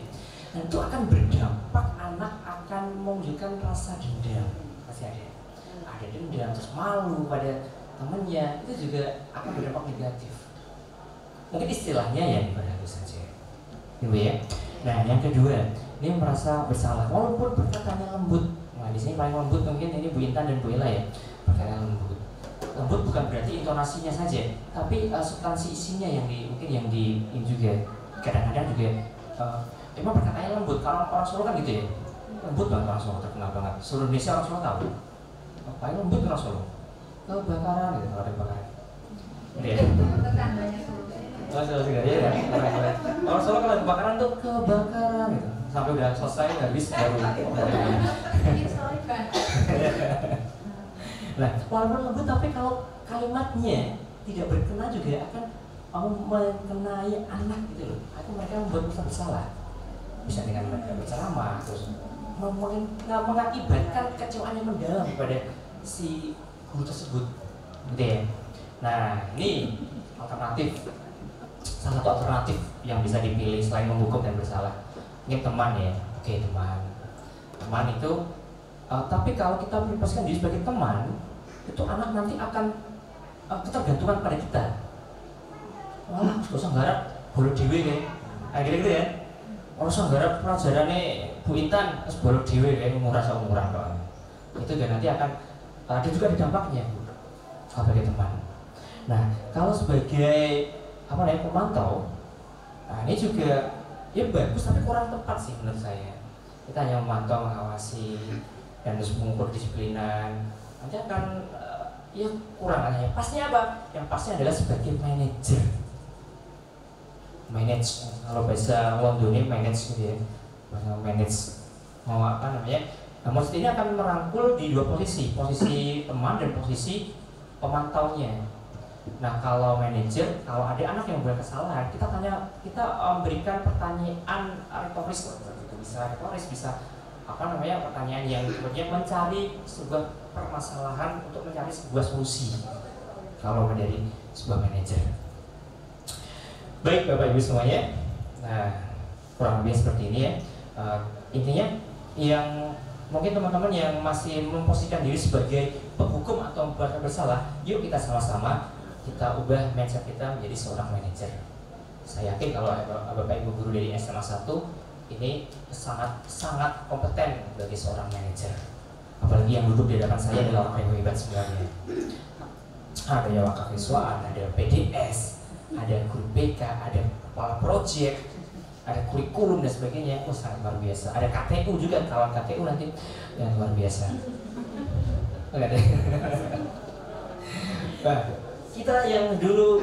Dan itu akan berdampak, anak akan menunjukkan rasa dendam, pasti ada dendam, terus malu pada temannya, itu juga akan berdampak negatif. Mungkin istilahnya ya berhati saja, gitu ya. Nah, yang kedua, dia merasa bersalah, walaupun perkataannya lembut. Nah, di sini paling lembut mungkin ini Bu Intan dan Bu Ella ya, perkataan lembut. Lembut bukan berarti intonasinya saja, tapi substansi isinya yang mungkin yang ini juga kadang-kadang juga emang perkataannya lembut. Kalau orang Solo kan gitu ya, lembut banget orang Solo, terkenal banget. Seluruh Indonesia orang Solo tahu. Paling lembut orang Solo. Kebakaran gitu, kalau ada kebakaran. Iya. Tetangganya Solo. Oh, Solo juga ya kan. Orang Solo kalau kebakaran tuh kebakaran gitu. Sampai udah selesai habis baru. Nah, walaupun lembut tapi kalau kalimatnya tidak berkenan juga akan mengenai anak gitu loh. Itu mereka membuat merasa bersalah. Bisa dengan mereka berceramah, terus mengakibatkan kecewaan yang mendalam pada si guru tersebut, gitu ya. Nah, ini alternatif, salah satu alternatif yang bisa dipilih selain menghukum dan bersalah. Mungkin teman ya, oke teman itu. Tapi kalau kita menempatkan diri sebagai teman, itu anak nanti akan ketergantungan pada kita. Wah, gak usah nggarap bolok dhewe kayak gitu ya. Ora usah nggarap pelajarane Bu Intan terus bolok dhewe kayak murah kok. Itu dan nanti akan ada juga dampaknya sebagai teman. Nah, kalau sebagai pemantau, nah ini juga ya bagus tapi kurang tepat sih menurut saya. Kita hanya memantau, mengawasi dan terus mengukur disiplinan. Nanti akan ya kurang ya. Pasnya apa? Yang pasti adalah sebagai manajer. Manage, kalau bahasa Londonnya manage gitu ya. Bahasa manage mau apa namanya? Nah, maksud ini akan merangkul di dua posisi teman dan posisi pemantaunya. Nah, kalau manajer, kalau ada anak yang membuat kesalahan, kita berikan pertanyaan retoris, bisa retoris, bisa pertanyaan yang kemudian mencari sebuah permasalahan untuk mencari sebuah solusi. Kalau menjadi sebuah manajer. Baik Bapak Ibu semuanya, nah kurang lebih seperti ini ya. Intinya yang mungkin teman-teman yang masih memposisikan diri sebagai penghukum atau pembuat bersalah, yuk kita sama-sama kita ubah mindset kita menjadi seorang manajer. Saya yakin kalau Bapak Ibu guru dari SMA 1 ini sangat kompeten bagi seorang manajer. Apalagi yang duduk di hadapan saya adalah orang yang hebat sebenarnya. Ada yang wakil siswaan, ada PDS, ada guru BK, ada kepala proyek, ada kurikulum dan sebagainya, sangat luar biasa. Ada KTU juga, kawan KTU nanti yang luar biasa. Enggak deh. Nah, kita yang dulu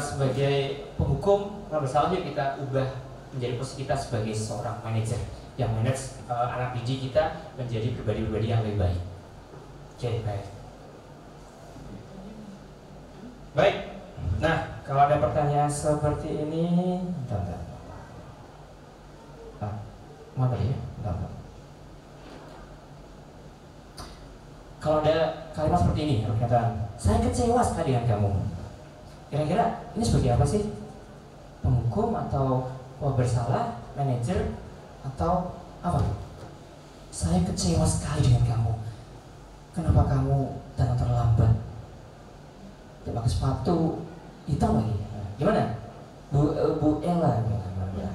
sebagai penghukum kalau bersalah, yuk kita ubah menjadi posisi kita sebagai seorang manajer yang manage anak didik kita menjadi pribadi-pribadi yang lebih baik. Oke, baik. Baik. Nah, kalau ada pertanyaan seperti ini, bentar. Mau tadi ya? Bentar. Kalau ada kalimat seperti ini, perkataan, saya kecewa sekali dengan kamu. Kira-kira ini sebagai apa sih? Penghukum atau bersalah, manajer, atau apa? Saya kecewa sekali dengan kamu. Kenapa kamu datang terlambat? Dia pakai sepatu hitam lagi. Gimana? Bu Ella gimana?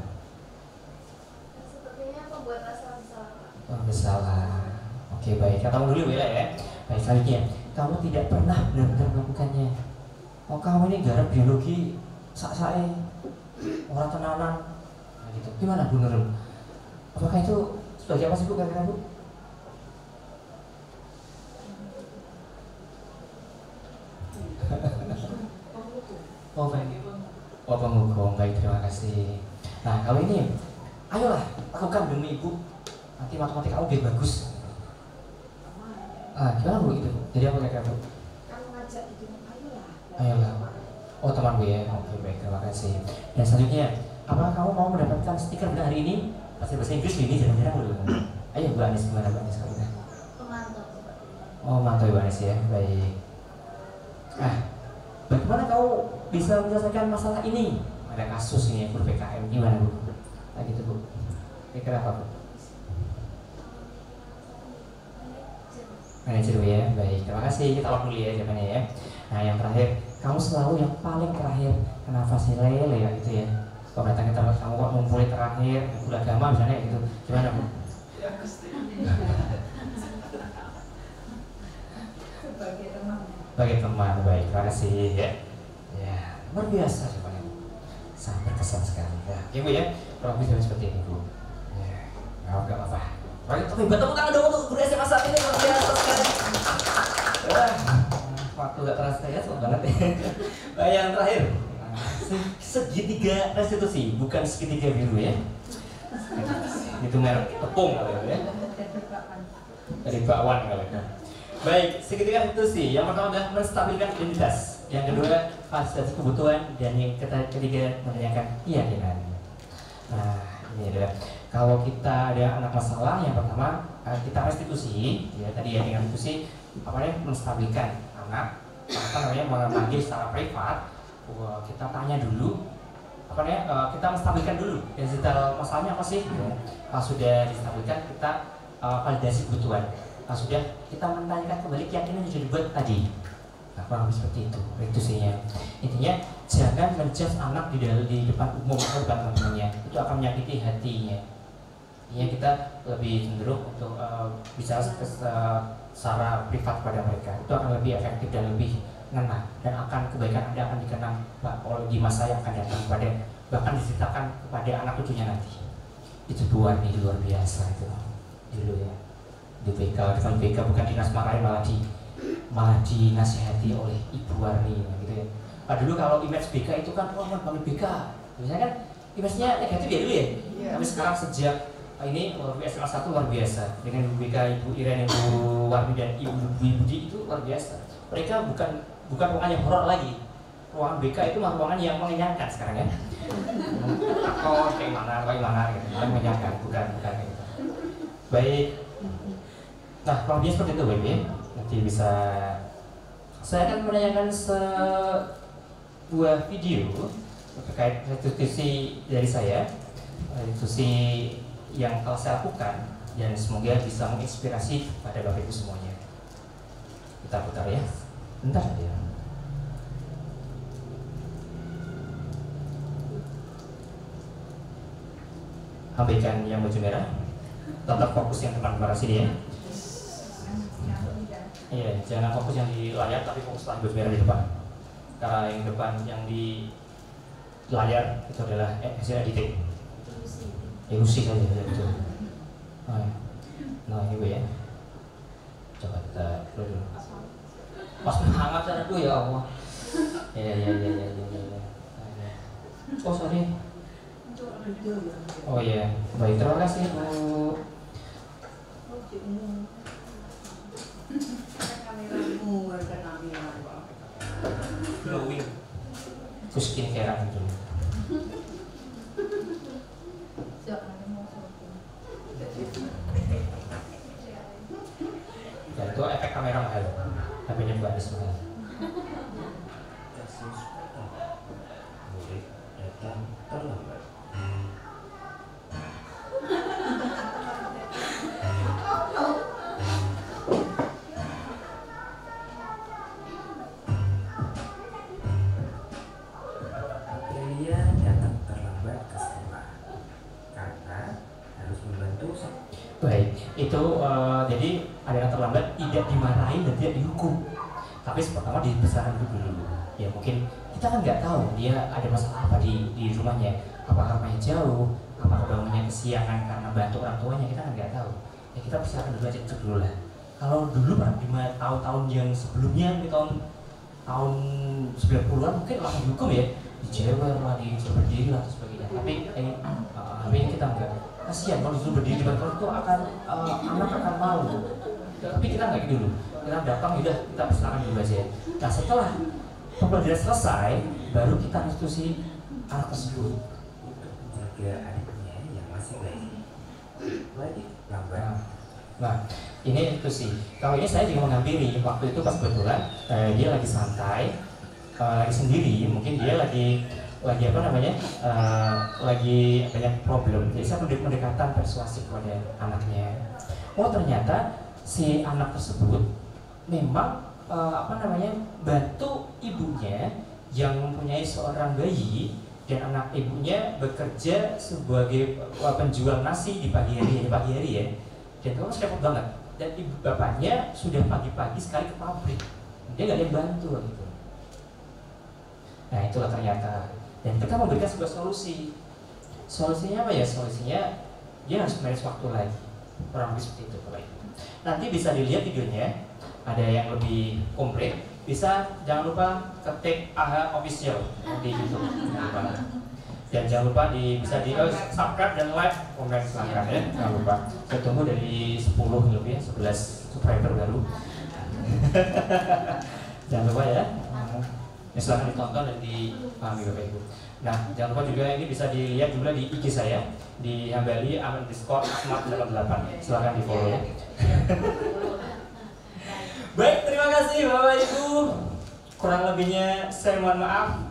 Sepertinya membuat rasa bersalah, Pak. Bersalah. Oke, baik. Katamu dulu Ella ya. Baik, selanjutnya, kamu tidak pernah benar-benar melakukannya. Oh, kamu ini garap biologi sak-sae orang tenanan. Nah, gitu. Gimana Bu Nurul? Apakah itu sebagai apa sih Bu kira-kira Bu? Penghukum. Baik, terima kasih. Nah, kalau ini, ayolah lakukan demi Ibu. Nanti matematika kamu biar bagus. Gimana Bu itu? Jadi apa kira-kira Bu? Kan ngajak itu, Ayolah. Oh, teman Bu ya. Oke, baik, terima kasih. Dan selanjutnya, apakah kamu mau mendapatkan stiker pada hari ini? Pasti bahasa Inggris ini jarang-jarang dulu. Ayo Bu Anis, gimana Bu Anis kalau udah? Pemantau. Oh, mantau Bu Anis ya. Baik. Bagaimana kamu bisa menyelesaikan masalah ini? Ada kasus ini ya, PKM, gimana Bu? Nah gitu Bu. Kira-kira apa Bu? Manajer Bu ya. Baik, terima kasih. Kita awal dulu ya jawabannya ya. Nah, yang terakhir, kamu selalu yang paling terakhir. Kenapa sih lele ya gitu ya? Kalau datangnya terus kamu kok ngumpulin terakhir, guru agama misalnya gitu. Gimana Bu? Sebagai teman, baik, terima kasih ya. Ya, luar biasa jawabannya. Sangat berkesan sekali. Ya, ya Bu ya. Kurang lebih seperti ini Bu. Ya, nggak apa-apa. Baik, tapi tepuk tangan dong untuk guru SMA saat ini, luar biasa sekali. Waktu gak terasa ya, sulit banget ya. Baik, yang terakhir, segitiga restitusi, bukan segitiga biru ya. Itu merek tepung kali ya. Dari bakwan kali ya. Baik, segitiga restitusi. Yang pertama adalah menstabilkan identitas. Yang kedua, fasilitasi kebutuhan. Dan yang ketiga, menanyakan keyakinan. Nah, ini adalah kalau kita ada anak masalah, yang pertama kita restitusi, ya tadi ya dengan restitusi, menstabilkan anak, memanggil secara privat, kita tanya dulu, kita menstabilkan dulu, dan detail masalahnya apa sih? Kalau sudah distabilkan, kita validasi kebutuhan. Kalau sudah, kita menanyakan kembali keyakinan yang sudah dibuat tadi. Nah, kurang lebih seperti itu restitusinya. Intinya, jangan menjudge anak di depan umum atau depan teman-temannya, itu akan menyakiti hatinya. Intinya kita lebih cenderung untuk bicara secara privat pada mereka, itu akan lebih efektif dan lebih ngena, dan akan kebaikan Anda akan dikenang di masa yang akan datang, bahkan diceritakan kepada anak cucunya nanti. Itu buat nih luar biasa itu dulu ya. Di BK, di BK bukan dinas marahin, malah dinasihati oleh Ibu Warni gitu ya. Dulu kalau image BK itu kan banget BK, biasanya kan image-nya negatif ya dulu ya. Tapi sekarang sejak ini SMA 1 luar biasa dengan BK Ibu Iren, Ibu Warni dan Ibu Budi itu luar biasa. Mereka bukan ruangan yang horor lagi. Ruangan BK itu ruangan yang mengenyangkan sekarang ya. Oh, kayak mana gitu. Mengenyangkan, bukan gitu. Baik. Nah, kalau dia seperti itu Bapak ya. Nanti bisa saya akan menanyakan sebuah video terkait restitusi dari saya. Restitusi yang telah saya lakukan, dan semoga bisa menginspirasi pada Bapak Ibu semuanya. Kita putar ya, bentar saja. Abaikan yang baju merah, tetap fokus yang depan bar sini ya. Iya, jangan fokus yang di layar, tapi fokus baju merah di depan. Karena yang depan yang di layar itu adalah hasil editing. Ilusi saja itu. Nah ini Bu ya. Coba kita dulu. Pas hangat sana dulu ya Allah. Ya. Oh sorry. Oh iya, baik, terima kasih Bu. Glowing, terus skincare gitu. Ya itu efek kamera mahal, HP-nya bukan mahal. Murid datang terlambat. Baik, itu jadi ada yang terlambat tidak dimarahin dan tidak dihukum, tapi pertama dibesarkan dulu. Ya mungkin kita kan nggak tahu dia ada masalah apa di rumahnya, apakah rumahnya jauh, apakah bangunnya kesiangan karena bantu orang tuanya, kita kan nggak tahu. Ya kita besarkan dulu aja dulu lah. Kalau dulu Pak, di tahun-tahun yang sebelumnya, di tahun 90-an mungkin langsung dihukum ya, dijewer lah, disuruh berdiri lah, sebagainya. Tapi ini kita enggak. Kasihan kalau disuruh berdiri di depan itu akan anak akan malu. Tapi kita nggak gitu dulu. Kita datang udah kita persilakan dulu aja. Nah setelah pembelajaran selesai, baru kita restitusi anak tersebut. Jaga adiknya yang masih lagi lambat. Nah ini itu sih. Kalau ini saya juga menghampiri waktu itu pas kebetulan dia lagi santai, lagi sendiri. Mungkin dia lagi apa namanya lagi banyak problem. Jadi saya pendekatan persuasif pada anaknya. Oh ternyata si anak tersebut memang apa namanya bantu ibunya yang mempunyai seorang bayi, dan anak ibunya bekerja sebagai penjual nasi di pagi hari ya. Dan itu repot banget. Dan ibu bapaknya sudah pagi-pagi sekali ke pabrik, dia nggak ada yang bantu gitu. Nah itulah ternyata. Dan kita memberikan sebuah solusi. Solusinya apa ya? Solusinya dia harus manage waktu lagi. Kurang lebih seperti itu. Nanti bisa dilihat videonya, ada yang lebih komplit. Bisa jangan lupa ketik AHA Official di YouTube. Dan jangan lupa bisa di subscribe dan like, komen silahkan ya. Jangan lupa. Saya tunggu dari 10 lebih ya, 11 subscriber baru. Jangan lupa ya. Ya, silahkan ditonton dan dipahami Bapak Ibu. Nah, jangan lupa juga ini bisa dilihat juga di IG saya di Hambali _Ahmad88. Silahkan di follow ya. Baik, terima kasih Bapak Ibu. Kurang lebihnya saya mohon maaf.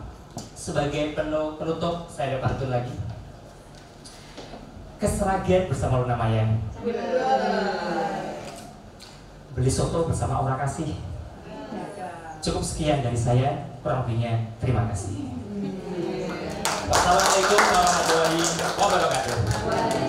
Sebagai penutup saya ada pantun lagi. Keseragian bersama Luna Mayang. Beli soto bersama Aura Kasih. Cukup sekian dari saya, kurang lebihnya terima kasih. Wassalamualaikum warahmatullahi wabarakatuh.